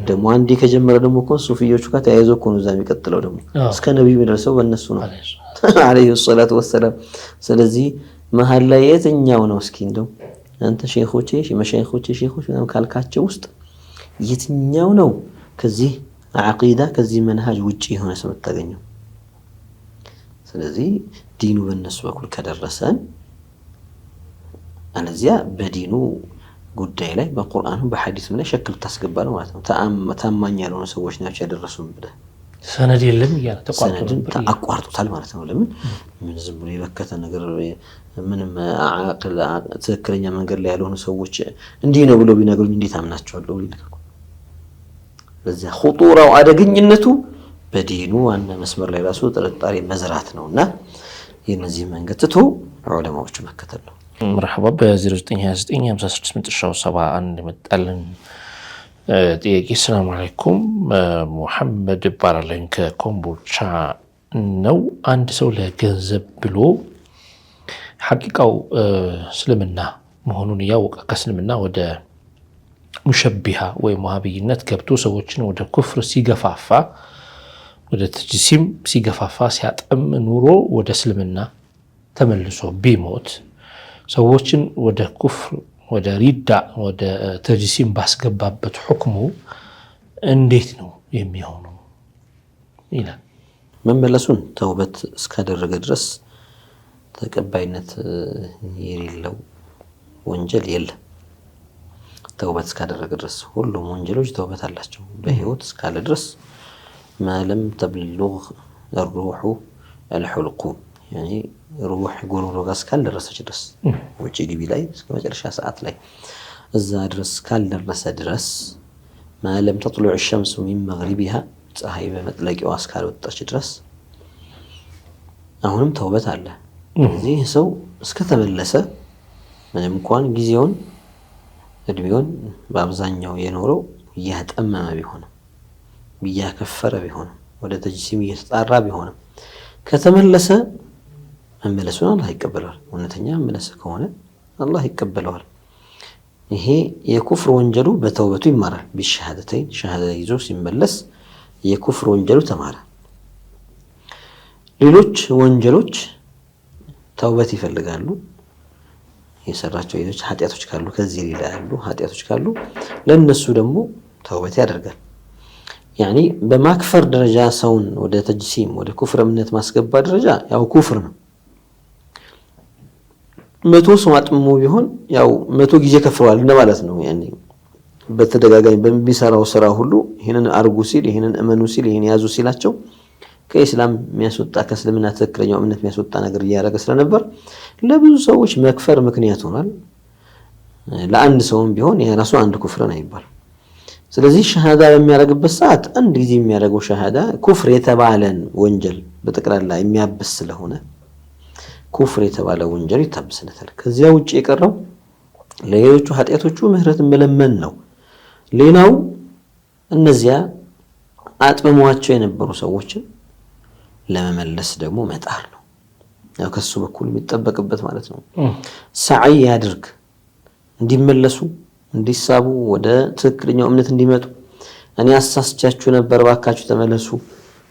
ደግሞ አንዴ ከጀመረ ደግሞ እኮ ሱፊዮቹ ጋር ተያይዞ እኮ ነው እዛ የሚቀጥለው ደግሞ እስከ ነብዩ የሚደርሰው በእነሱ ነው አለይሂ ሰላቱ ወሰለም። ስለዚህ መሃል ላይ የትኛው ነው እስኪ እንደው አንተ ሼኾቼ መሻይኾቼ ሼኾች ምናምን ካልካቸው ውስጥ የትኛው ነው ከዚህ አቂዳ ከዚህ መንሃጅ ውጪ የሆነ ሰው ተገኘው? ስለዚህ ዲኑ በእነሱ በኩል ከደረሰን አለዚያ በዲኑ ጉዳይ ላይ በቁርአኑ በሐዲስም ላይ ሸክል ታስገባለ ማለት ነው። ታማኝ ያልሆኑ ሰዎች ናቸው ያደረሱን ብለህ ሰነድ የለም ይያለ አቋርጡታል ማለት ነው። ለምን ምን ዝም ብሎ የበከተ ነገር ምንም አቅል ትክክለኛ መንገድ ላይ ያልሆኑ ሰዎች እንዲህ ነው ብሎ ቢነግሩኝ እንዴት አምናቸዋለሁ ይልከው። ለዚያ ኹጡራው አደገኝነቱ በዲኑ ዋና መስመር ላይ ራሱ ጥርጣሬ መዝራት ነውና የነዚህ መንገድ ትቶ ዑለማዎቹ መከተል ነው። مرحبا ب0929 5671 መጣልን ጥያቄ። ሰላም አለይኩም ሙሐመድ ባራለን ከኮምቦልቻ ነው። አንድ ሰው ለገንዘብ ብሎ ሐቂቃው እስልምና መሆኑን ያወቀ ከእስልምና ወደ ሙሸቢሃ ወይም ወሃቢይነት ገብቶ ሰዎችን ወደ ኩፍር ሲገፋፋ ወደ ተጅሲም ሲገፋፋ ሲያጠም ኑሮ ወደ እስልምና ተመልሶ ቢሞት ሰዎችን ወደ ኩፍር ወደ ሪዳ ወደ ተጅሲም ባስገባበት ሁክሙ እንዴት ነው የሚሆነው ይላል። መመለሱን ተውበት እስካደረገ ድረስ ተቀባይነት የሌለው ወንጀል የለም። ተውበት እስካደረገ ድረስ ሁሉም ወንጀሎች ተውበት አላቸው። በህይወት እስካለ ድረስ ማለም ተብልغ الروح الحلقوم يعني روح ጉሮሮ ጋር እስካልደረሰች ድረስ ወጪ ግቢ ላይ እስከ መጨረሻ ሰዓት ላይ እዛ ድረስ ካልደረሰ ድረስ ማለም ተطلع الشمس من مغربها ፀሐይ በመጥለቂያዋ እስካልወጣች ድረስ አሁንም ተውበት አለ። እዚህ ሰው እስከተመለሰ ምንም እንኳን ጊዜውን እድሜውን በአብዛኛው የኖረው እያጠመመ ቢሆንም እያከፈረ ቢሆንም ወደ ተጅሲም እየተጣራ ቢሆንም ከተመለሰ መመለሱን አላህ ይቀበለዋል። እውነተኛ መመለስ ከሆነ አላህ ይቀበለዋል። ይሄ የኩፍር ወንጀሉ በተውበቱ ይማራል። ቢሸሃደተይን ሸሃዳ ይዞ ሲመለስ የኩፍር ወንጀሉ ተማረ። ሌሎች ወንጀሎች ተውበት ይፈልጋሉ። የሰራቸው ሌሎች ኃጢያቶች ካሉ ከዚህ ሌላ ያሉ ኃጢያቶች ካሉ ለነሱ ደግሞ ተውበት ያደርጋል። ያኒ በማክፈር ደረጃ ሰውን ወደ ተጅሲም ወደ ኩፍር እምነት ማስገባት ደረጃ ያው ኩፍር ነው። 100 ሰው አጥሞ ቢሆን ያው 100 ጊዜ ከፍረዋል እንደማለት ነው። ያኒ በተደጋጋሚ በሚሰራው ስራ ሁሉ ይሄንን አርጉ ሲል ይሄንን እመኑ ሲል ይሄን ያዙ ሲላቸው ከእስላም የሚያስወጣ ከእስልምና ትክክለኛው እምነት የሚያስወጣ ነገር እያደረገ ስለነበር ለብዙ ሰዎች መክፈር ምክንያት ሆኗል። ለአንድ ሰውም ቢሆን የራሱ አንድ ኩፍር ነው ይባል። ስለዚህ ሸሃዳ በሚያደርግበት ሰዓት አንድ ጊዜ የሚያደርገው ሸሃዳ ኩፍር የተባለን ወንጀል በጠቅላላ የሚያብስ ስለሆነ ኩፍር የተባለ ወንጀል ይታበስለታል። ከዚያ ውጪ የቀረው ለሌሎቹ ኃጢያቶቹ ምህረትን መለመን ነው። ሌላው እነዚያ አጥመሟቸው የነበሩ ሰዎችን ለመመለስ ደግሞ መጣር ነው። ያው ከሱ በኩል የሚጠበቅበት ማለት ነው። ሰዓይ ያድርግ እንዲመለሱ እንዲሳቡ ወደ ትክክለኛው እምነት እንዲመጡ። እኔ አሳስቻችሁ ነበር ባካችሁ ተመለሱ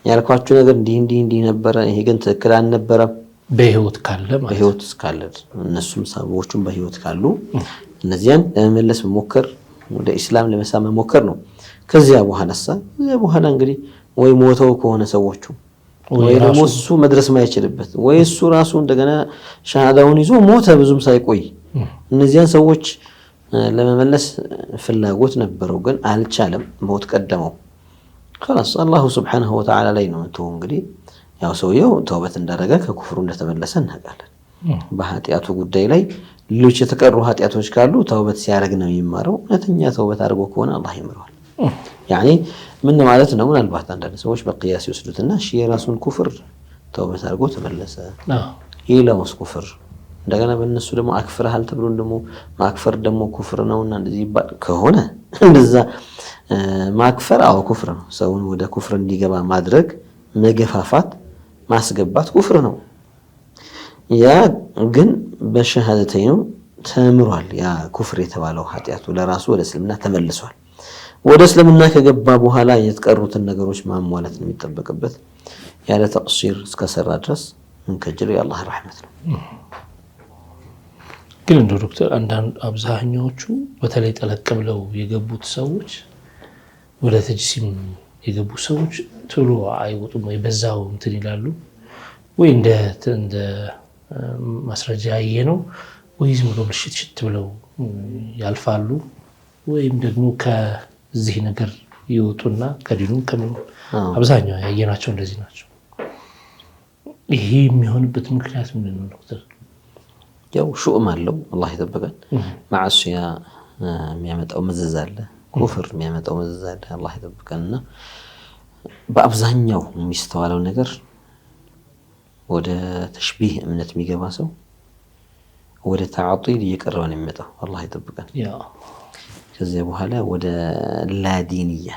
ያልኳችሁ ነገር እንዲህ ነበር፣ ይሄ ግን ትክክል አልነበረም። በህይወት ካለ ማለት በህይወት ካለ እነሱም ሰዎቹም በህይወት ካሉ እነዚያን ለመመለስ መሞከር፣ ወደ እስላም ለመሳብ መሞከር ነው። ከዚያ በኋላ እንግዲህ ወይ ሞተው ከሆነ ሰዎቹ ወይ ደግሞ እሱ መድረስ ማይችልበት ወይ እሱ ራሱ እንደገና ሸሃዳውን ይዞ ሞተ ብዙም ሳይቆይ እነዚያን ሰዎች ለመመለስ ፍላጎት ነበረው ግን አልቻለም፣ ሞት ቀደመው። خلاص አላሁ ሱብሓነሁ ወተዓላ ላይ ነው እንግዲህ ያው ሰውየው ተውበት እንዳደረገ ከኩፍሩ እንደተመለሰ እናውቃለን። በኃጢያቱ ጉዳይ ላይ ሌሎች የተቀሩ ኃጢያቶች ካሉ ተውበት ሲያደርግ ነው የሚማረው። እውነተኛ ተውበት አድርጎ ከሆነ አላህ ይምረዋል። ያኒ ምን ማለት ነው? ምናልባት አንዳንድ ሰዎች በቅያስ ይወስዱትና እሺ የራሱን ኩፍር ተውበት አድርጎ ተመለሰ ይላውስ ኩፍር እንደገና በእነሱ ደግሞ አክፍርሃል ተብሎ ደግሞ ማክፈር ደግሞ ኩፍር ነውና እንደዚህ ይባል ከሆነ እንደዛ ማክፈር አው ኩፍር ነው። ሰውን ወደ ኩፍር እንዲገባ ማድረግ መገፋፋት ማስገባት ኩፍር ነው። ያ ግን በሸሃደተይኑ ተምሯል። ያ ኩፍር የተባለው ኃጢያቱ ለራሱ ወደ እስልምና ተመልሷል። ወደ እስልምና ከገባ በኋላ የተቀሩትን ነገሮች ማሟላት ነው የሚጠበቅበት። ያለ ተቅሲር እስከሰራ ድረስ እንከጅል የአላህ ረሕመት ነው። ግን እንደ ዶክተር አንዳንድ አብዛኛዎቹ በተለይ ጠለቅ ብለው የገቡት ሰዎች ወደ ተጅሲም የገቡ ሰዎች ቶሎ አይወጡም ወይ በዛው እንትን ይላሉ ወይ እንደ ማስረጃ ያየ ነው ወይ ዝም ብሎ ሽት ብለው ያልፋሉ ወይም ደግሞ ከዚህ ነገር ይወጡና ከዲኑ ከምን አብዛኛው ያየናቸው እንደዚህ ናቸው። ይሄ የሚሆንበት ምክንያት ምንድን ነው ዶክተር? ያው ሹእም አለው አላህ ይጠብቀን። ማዕሲያ የሚያመጣው መዘዝ አለ፣ ኩፍር የሚያመጣው መዘዝ አለ። አላህ ይጠብቀንና በአብዛኛው የሚስተዋለው ነገር ወደ ተሽቢህ እምነት የሚገባ ሰው ወደ ተዓጢል እየቀረበ ነው የሚመጣው። አላህ ይጠብቀን። ከዚያ በኋላ ወደ ላዲንያ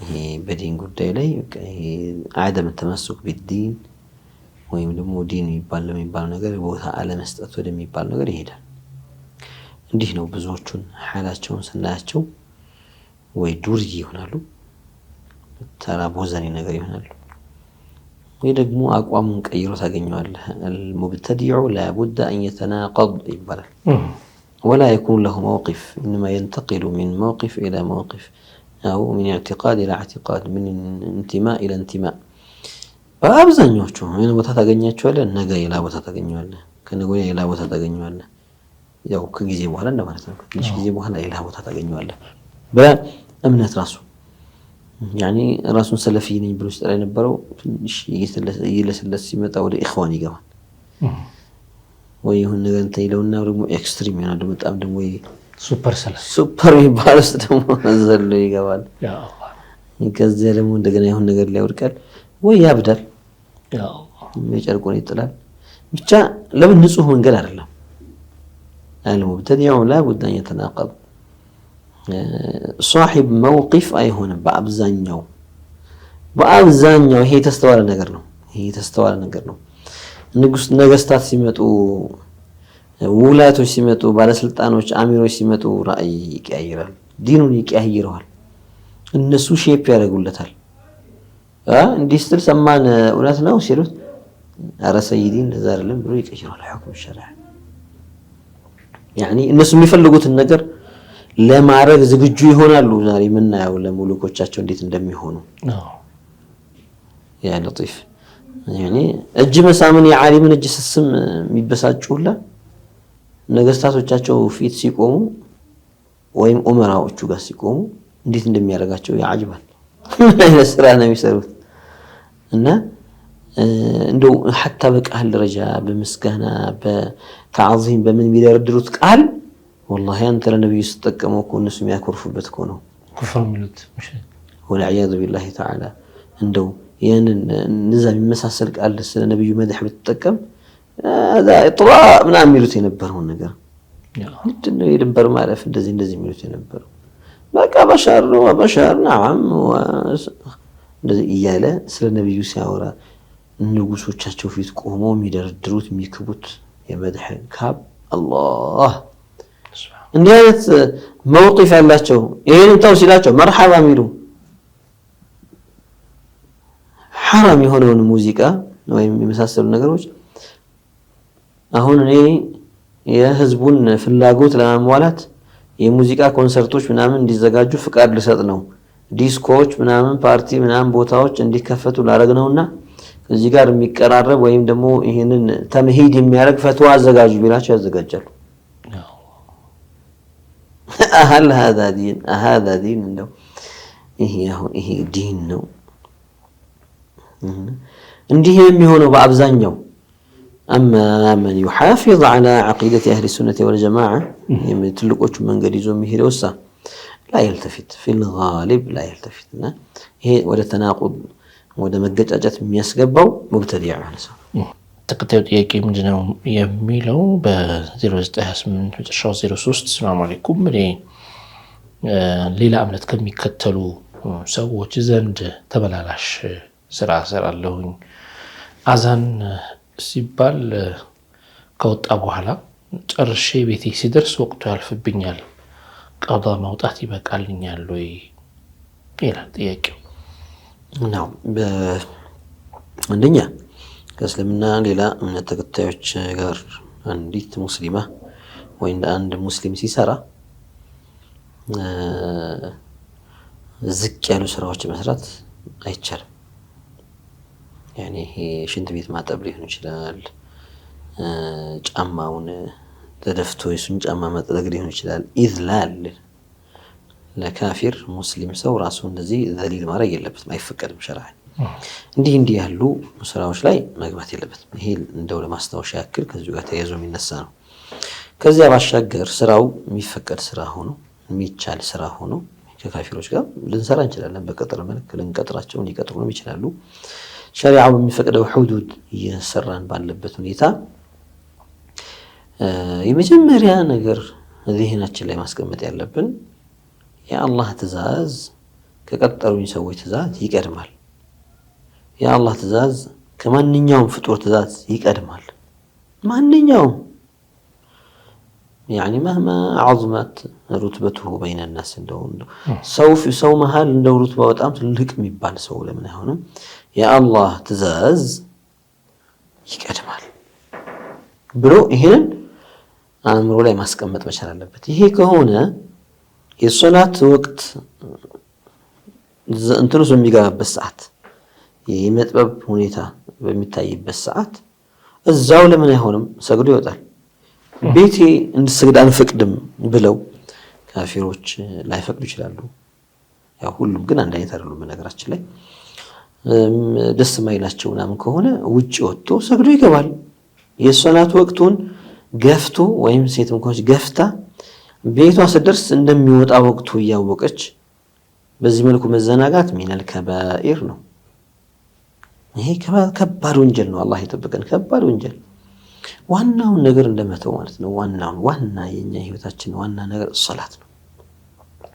ይሄ በዲን ጉዳይ ላይ አደም ተመስክ ቢዲን ወይም ደግሞ ዲን የሚባለው ነገር ቦታ አለመስጠት ወደሚባል ነገር ይሄዳል። እንዲህ ነው ብዙዎቹን ሐላቸውን ስናያቸው ወይ ዱርዬ ይሆናሉ፣ ተራ ቦዘኔ ነገር ይሆናሉ፣ ወይ ደግሞ አቋሙን ቀይሮ ታገኘዋለህ። المبتدع لا بد أن يتناقض ይባላል። ولا يكون له موقف إنما ينتقل من موقف إلى موقف أو من اعتقاد إلى اعتقاد من انتماء إلى انتماء። በአብዛኞቹ ምን ቦታ ታገኛቸዋለህ? ነገ ሌላ ቦታ ታገኘዋለህ፣ ከነገ ወዲያ ሌላ ቦታ ታገኘዋለህ። ያው ከጊዜ በኋላ እንደማለት ነው። ትንሽ ጊዜ በኋላ ሌላ ቦታ ታገኘዋለህ። በእምነት ራሱ ያኒ ራሱን ሰለፊ ነኝ ብሎ ሲጠራ የነበረው ትንሽ እየለሰለሰ ሲመጣ ወደ ኢኽዋን ይገባል። ወይ ይሁን ነገር ተይለውና ደግሞ ኤክስትሪም ይሆናል። ደግሞ በጣም ደግሞ ሱፐር የሚባል ውስጥ ደግሞ ዘሎ ይገባል። ከዚያ ደግሞ እንደገና ይሁን ነገር ላይ ወድቃል ወይ ያብዳል፣ የጨርቁን ይጥላል። ብቻ ለምን ንጹህ መንገድ አይደለም። المبتدع لا بد أن يتناقض صاحب موقف አይሆንም። በአብዛኛው ይሄ የተስተዋለ ነገር ነው። ነገስታት ሲመጡ፣ ውላቶች ሲመጡ፣ ባለስልጣኖች አሚሮች ሲመጡ ራእይ ይቀያይራል፣ ዲኑን ይቀያይረዋል። እነሱ ሼፕ ያደርጉለታል። እንዲህ ስትል ሰማን እውነት ነው ሲሉት ኧረ ሰይዲ እንደዛ አይደለም ብሎ ይቀይራል። ሁክም ሸሪዓ ያኒ እነሱ የሚፈልጉትን ነገር ለማረግ ዝግጁ ይሆናሉ። ዛሬ የምናየው ለሙሉኮቻቸው እንዴት እንደሚሆኑ ያ ለጢፍ ያኔ እጅ መሳምን የዓሊምን እጅ ስስም የሚበሳጩላ ነገስታቶቻቸው ፊት ሲቆሙ ወይም ኡመራዎቹ ጋር ሲቆሙ እንዴት እንደሚያረጋቸው ያጅባል። ምን አይነት ስራ ነው የሚሰሩት? እና እንደው حتى በቃል ደረጃ በመስጋና በተዓዚም በምን የሚደረድሩት ቃል والله አንተ ለነብዩ ተጠቀመው እኮ እነሱ የሚያኮርፉበት እኮ ነው ኩፍር ሚሉት ወልዓያዙ ቢላሂ ተዓላ። እንደው ያንን ንዛ የሚመሳሰል ቃል ስለ ነብዩ መድህ ብትጠቀም هذا اطراء ምናምን የሚሉት የነበረው ነገር ምንድነው? የድንበር ማለፍ እንደዚህ የሚሉት የነበረው በቃ በሻር ነው በሻር نعم እንደዚህ እያለ ስለ ነብዩ ሲያወራ ንጉሶቻቸው ፊት ቆመው የሚደረድሩት የሚክቡት የመድህ ካብ አላህ እንዲህ አይነት መውቂፍ ያላቸው ይሄን ተው ሲላቸው መርሐባ ሚሉ حرام የሆነውን ሙዚቃ ወይም የመሳሰሉ ነገሮች አሁን እኔ የህዝቡን ፍላጎት ለማሟላት የሙዚቃ ኮንሰርቶች ምናምን እንዲዘጋጁ ፍቃድ ልሰጥ ነው፣ ዲስኮዎች ምናምን ፓርቲ ምናምን ቦታዎች እንዲከፈቱ ላረግ ነውና እዚህ ጋር የሚቀራረብ ወይም ደግሞ ይሄንን ተምሂድ የሚያደርግ ፈትዋ አዘጋጁ ቢላቸው ያዘጋጃሉ። هل هذا دين እንደው ይሄ ዲን ነው? እንዲህ የሚሆነው በአብዛኛው أما من يحافظ على عقيدة أهل السنة والجماعة يمتلقوش من قريزهم مهيروسا لا يلتفت في الغالب لا يلتفت هي ولا تناقض ولا مجد أجت ميسقبوا مبتدع على سا تقدر يجي من جنو يميلو ب0988 السلام عليكم مني ሌላ እምነት ከሚከተሉ ሰዎች ዘንድ ተበላላሽ ስራ ሰራለሁኝ። አዛን ሲባል ከወጣ በኋላ ጨርሼ ቤቴ ሲደርስ ወቅቱ ያልፍብኛል፣ ቀዳ ማውጣት ይበቃልኛል ወይ ይላል ጥያቄው። ነው አንደኛ ከእስልምና ሌላ እምነት ተከታዮች ጋር አንዲት ሙስሊማ ወይ አንድ ሙስሊም ሲሰራ ዝቅ ያሉ ስራዎች መስራት አይቻልም። ያኔ ሽንት ቤት ማጠብ ሊሆን ይችላል፣ ጫማውን ተደፍቶ የሱን ጫማ ማጥለቅ ሊሆን ይችላል። ኢዝላል ለካፊር ሙስሊም ሰው ራሱ እንደዚህ ዘሊል ማድረግ የለበትም፣ አይፈቀድም ሸርዓ። እንዲህ ያሉ ስራዎች ላይ መግባት የለበትም። ይሄ እንደው ለማስታወሻ ያክል ከዚህ ጋር ተያይዞ የሚነሳ ነው። ከዚያ ባሻገር ስራው የሚፈቀድ ስራ ሆኖ የሚቻል ስራ ሆኖ ከካፊሮች ጋር ልንሰራ እንችላለን። በቀጥር መልክ ልንቀጥራቸው ሊቀጥሩንም ይችላሉ። ሸሪዓው የሚፈቅደው ሁዱድ እየሰራን ባለበት ሁኔታ የመጀመሪያ ነገር ዚህናችን ላይ ማስቀመጥ ያለብን የአላህ ትእዛዝ ከቀጠሩኝ ሰዎች ትእዛዝ ይቀድማል። የአላህ ትእዛዝ ከማንኛውም ፍጡር ትእዛዝ ይቀድማል። ማንኛውም يعني مهما عظمت رتبته بين الناس እንደው ሰው መሃል እንደው ሩትባው በጣም ትልቅ የሚባል ሰው ለምን አይሆንም? የአላህ ትእዛዝ ይቀድማል ብሎ ይሄን አእምሮ ላይ ማስቀመጥ መቻል አለበት። ይሄ ከሆነ የሶላት ወቅት እንትኑ በሚገባበት ሰዓት የመጥበብ ሁኔታ በሚታይበት ሰዓት እዛው ለምን አይሆንም ሰግዶ ይወጣል። ቤቴ እንድሰግድ አንፈቅድም ብለው ካፊሮች ላይፈቅዱ ይችላሉ። ያው ሁሉም ግን አንድ አይነት አይደሉም። በነገራችን ላይ ደስ ማይላቸው ምናምን ከሆነ ውጪ ወጥቶ ሰግዶ ይገባል። የሶላት ወቅቱን ገፍቶ ወይም ሴትም ከሆነች ገፍታ ቤቷ ስትደርስ እንደሚወጣ ወቅቱ እያወቀች በዚህ መልኩ መዘናጋት ሚነል ከባኢር ነው። ይሄ ከባድ ወንጀል ነው። አላህ ይጠብቀን። ከባድ ወንጀል ዋናውን ነገር እንደመተው ማለት ነው። ዋና የኛ ህይወታችን ዋና ነገር ሶላት ነው።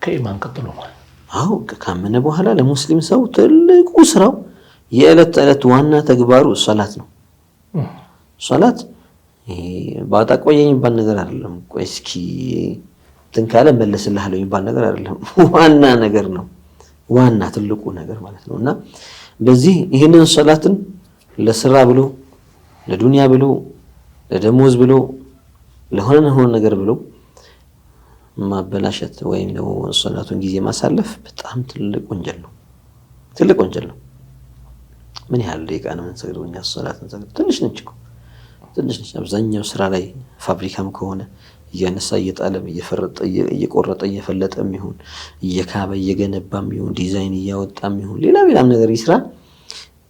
ከኢማን ቀጥሎ ማለት አው ካመነ በኋላ ለሙስሊም ሰው ትልቁ ስራው የዕለት ተዕለት ዋና ተግባሩ ሶላት ነው። ሶላት ባጣቆየኝ ባል ነገር አይደለም። ቆይ እስኪ ትንካለ መለስልሃለሁ ይባል ነገር አይደለም። ዋና ነገር ነው። ዋና ትልቁ ነገር ማለት ነውና በዚህ ይሄንን ሶላትን ለስራ ብሎ ለዱንያ ብሎ ለደሞዝ ብሎ ለሆነ ነገር ብሎ ማበላሸት ወይም ደግሞ ሶላቱን ጊዜ ማሳለፍ በጣም ትልቅ ወንጀል ነው። ትልቅ ወንጀል ነው። ምን ያህል ደቂቃ ነው የምንሰግደው እኛ ሶላት እንሰግድ? ትንሽ ነች እኮ ትንሽ ነች። አብዛኛው ስራ ላይ ፋብሪካም ከሆነ እያነሳ እየጣለም እየፈረጠ እየቆረጠ እየፈለጠም ይሁን እየካበ እየገነባም ይሁን ዲዛይን እያወጣም ይሁን ሌላም ነገር ይስራ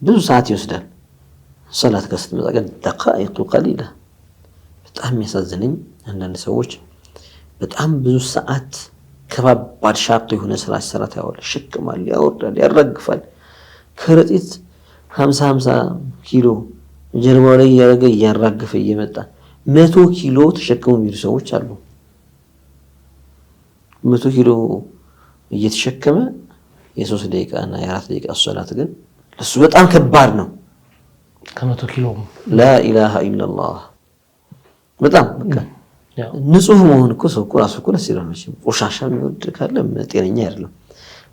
ብዙ ሰዓት ይወስዳል። ሶላት ከስትመጣ ግን ደቂቃ ቀሊላ። በጣም የሚያሳዝነኝ አንዳንድ ሰዎች በጣም ብዙ ሰዓት ከባድ ሻቅ የሆነ ስራ ሲሰራ ታያዋል። ሽክማል፣ ያወርዳል፣ ያራግፋል። ከረጢት 50 ኪሎ ጀርባው ላይ እያደረገ እያራገፈ እየመጣ 100 ኪሎ ተሸክመው የሚሄዱ ሰዎች አሉ። 100 ኪሎ እየተሸከመ የ3 ደቂቃ እና የ4 ደቂቃ ሶላት ግን ለሱ በጣም ከባድ ነው። ከ100 ኪሎ ላኢላሃ ኢላላህ። በጣም በቃ ንጹህ መሆን እኮ ሰው እኮ ራሱ እኮ ደስ ይላል። መቼም ቆሻሻ የሚወድ ካለ ጤነኛ አይደለም።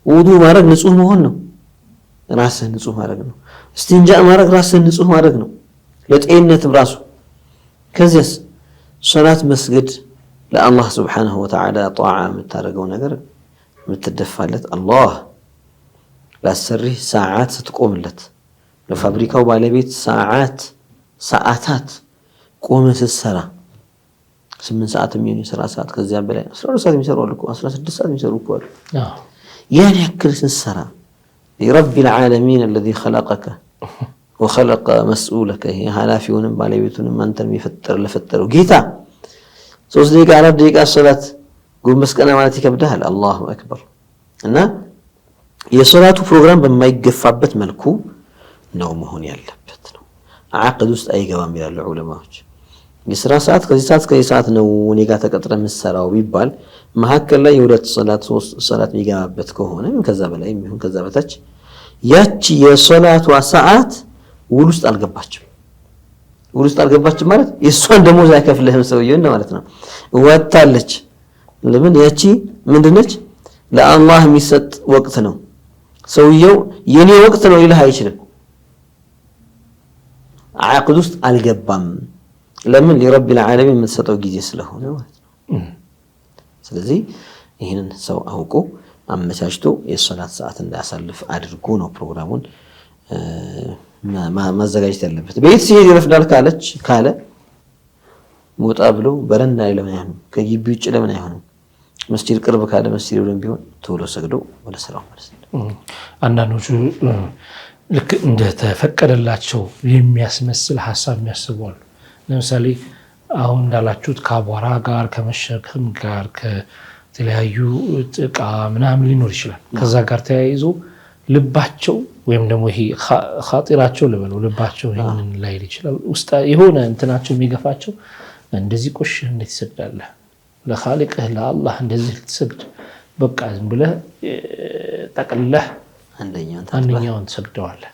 ውዱ ማድረግ ንጹህ መሆን ነው። ራስህ ንጹህ ማድረግ ነው። እስቲንጃ ማድረግ ራስህ ንጹህ ማድረግ ነው ለጤንነትም ራሱ። ከዚያስ ሶላት መስገድ ለአላህ ስብሓነሁ ወተዓላ ጧዓ የምታደርገው ነገር የምትደፋለት አላህ ላሰሪህ ሰዓት ስትቆምለት፣ ለፋብሪካው ባለቤት ሰዓታት ቆመ ስትሰራ 8 ሰዓት የሚሆን የሥራ ሰዓት ከዚያ በላይ 12 ሰዓት የሚሰሩ አሉ እኮ 16 ሰዓት የሚሰሩ እኮ አሉ። ያን ያክል ስትሰራ لرب العالمين الذي خلقك وخلق مسؤولك هي ኃላፊውንም ባለቤቱንም አንተን የሚፈጠር ለፈጠረው ጌታ 3 ደቂቃ 4 ደቂቃ ሶላት ጎንበስ ቀና ማለት ይከብዳል። አላሁ አክበር። እና የሶላቱ ፕሮግራም በማይገፋበት መልኩ ነው መሆን ያለበት ነው። አቅድ ውስጥ አይገባም ይላሉ ዑለማዎች። የሥራ ሰዓት ከዚህ ሰዓት ከዚህ ሰዓት ነው እኔ ጋር ተቀጥረ የምትሰራው ቢባል መሀከል ላይ የሁለት ሶላት 3 ሶላት የሚገባበት ከሆነ ከዛ በላይ የሚሆን ከዛ በታች ያቺ የሶላቷ ሰዓት ውል ውስጥ አልገባችም። ውል ውስጥ አልገባችም ማለት የሷን ደሞዝ አይከፍልህም ሰውየው ማለት ነው። ወጣለች። ለምን? ያቺ ምንድነች? ለአላህ የሚሰጥ ወቅት ነው። ሰውየው የኔ ወቅት ነው ይልህ አይችልም። አቅድ ውስጥ አልገባም። ለምን? لرب العالمين የምትሰጠው ጊዜ ስለሆነ ማለት ነው። ስለዚህ ይህንን ሰው አውቆ አመቻችቶ የሶላት ሰዓት እንዳያሳልፍ አድርጎ ነው ፕሮግራሙን ማዘጋጀት ያለበት። ቤት ሲሄድ ይረፍዳል ካለ ወጣ ብሎ በረንዳ ላይ ለምን አይሆንም? ከግቢ ውጭ ለምን አይሆንም? መስጂድ ቅርብ ካለ መስጂድ ብሎም ቢሆን ቶሎ ሰግዶ ወደ ስራው ማለት ነው። አንዳንዶቹ ልክ እንደተፈቀደላቸው የሚያስመስል ሐሳብ የሚያስቡ አሉ። ለምሳሌ አሁን እንዳላችሁት ከአቧራ ጋር ከመሸከም ጋር ከተለያዩ ጥቃ ምናምን ሊኖር ይችላል። ከዛ ጋር ተያይዞ ልባቸው ወይም ደግሞ ይሄ ኻጢራቸው ልበለው ልባቸው ይሄንን ላይ ይችላል ውስጥ የሆነ እንትናቸው የሚገፋቸው እንደዚህ ቆሽ እንዴት ትሰግዳለህ ለኻሊቅህ ለአላህ እንደዚህ ልትሰግድ በቃ ዝም ብለህ ጠቅልለህ አንደኛውን ትሰግደዋለህ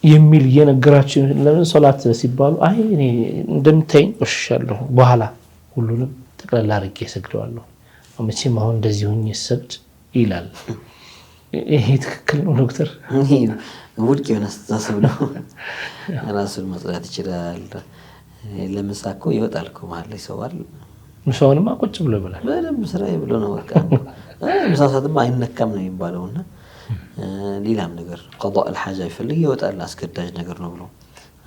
የሚል እየነገራቸው ለምን ሶላት ሲባሉ አይ እኔ እንደምታይኝ ቆሽሻለሁ በኋላ ሁሉንም ጠቅላላ አድርጌ እሰግደዋለሁ መቼም አሁን እንደዚህ ሆኜ ሰግድ ይላል። ይሄ ትክክል ነው ዶክተር? ይሄ ውድቅ የሆነ አስተሳሰብ ነው። ራሱን መጽዳት ይችላል። ለምሳኮ ይወጣል እኮ መሀል ላይ ሰው አይደል? ምሳውንማ ቁጭ ብሎ ይበላል። በደንብ ስራዬ ብሎ ነው በቃ። ምሳሳትማ አይነካም ነው የሚባለውና ሌላም ነገር ቀضاء الحاجة ይፈልግ ይወጣል። አስገዳጅ ነገር ነው ብሎ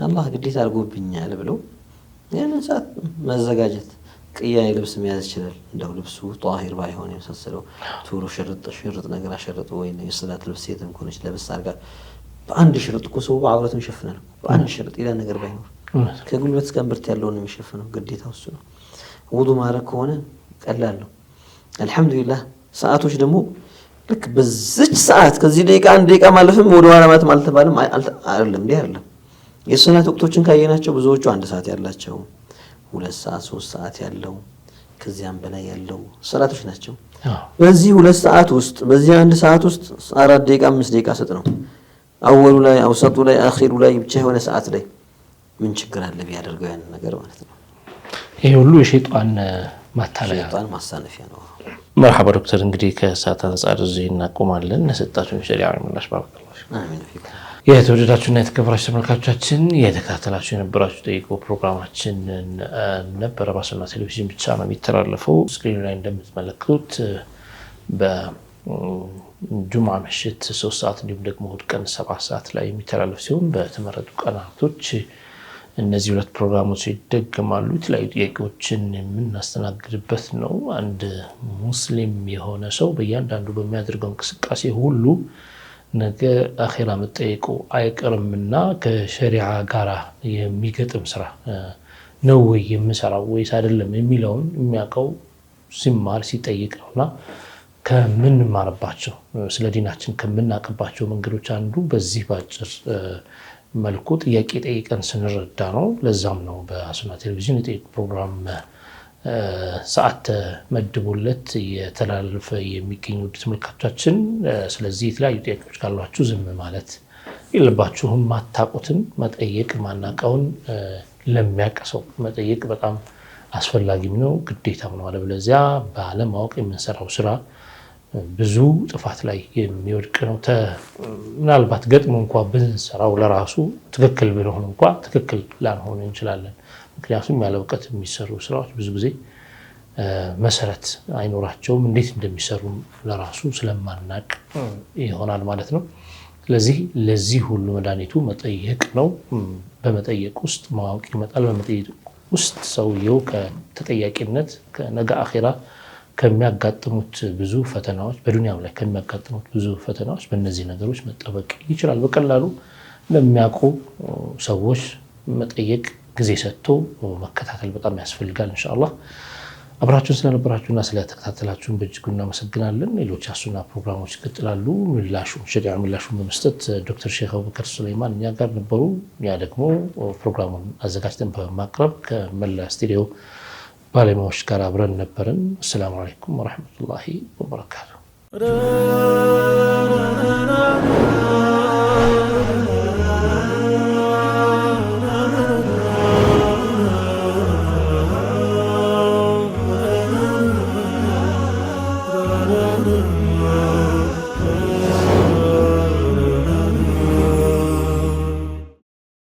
አላህ ግዴታ አድርጎብኛል ብሎ ያንን ሰዓት መዘጋጀት ቅያይ ልብስ መያዝ ይችላል። እንደው ልብሱ ጧሂር ባይሆን የመሳሰለው ቶሎ ሽርጥ ነገር አሸርጥ ወይ የሰላት ልብስ ሴትም ኮነች ለብስ አድርጋ በአንድ ሽርጥ እኮ ሰው አውረቱን ይሸፍናል። በአንድ ሽርጥ ሌላ ነገር ባይኖር ከጉልበት እስከ እምብርት ያለውን የሚሸፍነው ግዴታው እሱ ነው። ውዱ ማድረግ ከሆነ ቀላል ነው። አልሐምዱሊላህ ሰዓቶች ደግሞ ልክ በዚች ሰዓት ከዚህ ደቂቃ አንድ ደቂቃ ማለፍም ወደ ኋላ ማለት ባለም አይደለም እንዴ አይደለም። የሶላት ወቅቶችን ካየናቸው ብዙዎቹ 1 ሰዓት ያላቸው 2 ሰዓት 3 ሰዓት ያለው ከዚያም በላይ ያለው ሶላቶች ናቸው። በዚህ 2 ሰዓት ውስጥ በዚህ 1 ሰዓት ውስጥ 4 ደቂቃ 5 ደቂቃ ሰጥ ነው። አወሉ ላይ አውሰጡ ላይ አኺሩ ላይ ብቻ የሆነ ሰዓት ላይ ምን ችግር አለ ቢያደርገው ያን ነገር ማለት ነው። ይሄ ሁሉ የሸይጣን ማታለያ ሸይጣን ማሳነፊያ ነው። مرحبا دكتور እንግዲህ ከሰዓት አንፃር እዚህ እናቆማለን ለሰጣችሁን ሸሪዓዊ ምላሽ ባረከላሁ አሚን ፊክ የተወደዳችሁና የተከበራችሁ ተመልካቾቻችን የተከታተላችሁ የነበራችሁ ጠይቁ ፕሮግራማችን ነበር በሱና ቴሌቪዥን ብቻ ነው የሚተላለፈው ስክሪኑ ላይ እንደምትመለከቱት በጁምዓ ምሽት 3 ሰዓት እንዲሁም ደግሞ እሁድ ቀን 7 ሰዓት ላይ የሚተላለፍ ሲሆን በተመረጡ ቀናቶች እነዚህ ሁለት ፕሮግራሞች ይደገማሉ የተለያዩ ጥያቄዎችን የምናስተናግድበት ነው አንድ ሙስሊም የሆነ ሰው በእያንዳንዱ በሚያደርገው እንቅስቃሴ ሁሉ ነገ አኺራ መጠየቁ አይቀርምና ከሸሪዓ ጋራ የሚገጥም ስራ ነው ወይ የምሰራው ወይስ አይደለም የሚለውን የሚያውቀው ሲማር ሲጠይቅ ነውና ከምን ማረባቸው ስለ ዲናችን ከምናቀባቸው መንገዶች አንዱ በዚህ ባጭር መልኩ ጥያቄ ጠይቀን ስንረዳ ነው ለዛም ነው በሱና ቴሌቪዥን የጠይቁ ፕሮግራም ሰዓት መድቦለት የተላለፈ የሚገኙ ተመልካቾቻችን ስለዚህ የተለያዩ ጥያቄዎች ካሏችሁ ዝም ማለት የለባችሁም ማታቁትን መጠየቅ ማናቀውን ለሚያቀሰው መጠየቅ በጣም አስፈላጊም ነው ግዴታም ነው አለበለዚያ ባለማወቅ የምንሰራው ስራ ብዙ ጥፋት ላይ የሚወድቅ ነው ምናልባት ገጥሞ እንኳን ብንሰራው ለራሱ ትክክል ቢሆን እንኳን ትክክል ላንሆን እንችላለን ምክንያቱም ያለ ዕውቀት የሚሰሩ ስራዎች ብዙ ጊዜ መሰረት አይኖራቸውም እንዴት እንደሚሰሩ ለራሱ ስለማናቅ ይሆናል ማለት ነው ስለዚህ ለዚህ ሁሉ መድኃኒቱ መጠየቅ ነው በመጠየቅ ውስጥ ማወቅ ይመጣል በመጠየቅ ውስጥ ሰውየው ከተጠያቂነት ከነገ አኺራ ከሚያጋጥሙት ብዙ ፈተናዎች በዱንያው ላይ ከሚያጋጥሙት ብዙ ፈተናዎች በእነዚህ ነገሮች መጠበቅ ይችላል በቀላሉ ለሚያውቁ ሰዎች መጠየቅ ጊዜ ሰጥቶ መከታተል በጣም ያስፈልጋል ኢንሻአላህ አብራችሁን ስለነበራችሁና ስለተከታተላችሁን በእጅጉ እናመሰግናለን ሌሎች አሱና ፕሮግራሞች ይቀጥላሉ ምላሹን ሸሪዓ ምላሹን በመስጠት ዶክተር ሼክ አቡበከር ሱለይማን እኛ ጋር ነበሩ ያ ደግሞ ፕሮግራሙን አዘጋጅተን በማቅረብ ከመላ ስቱዲዮ ባለሙያዎች ጋር አብረን ነበርን ሰላም አለይኩም ወራህመቱላሂ ወበረካቱ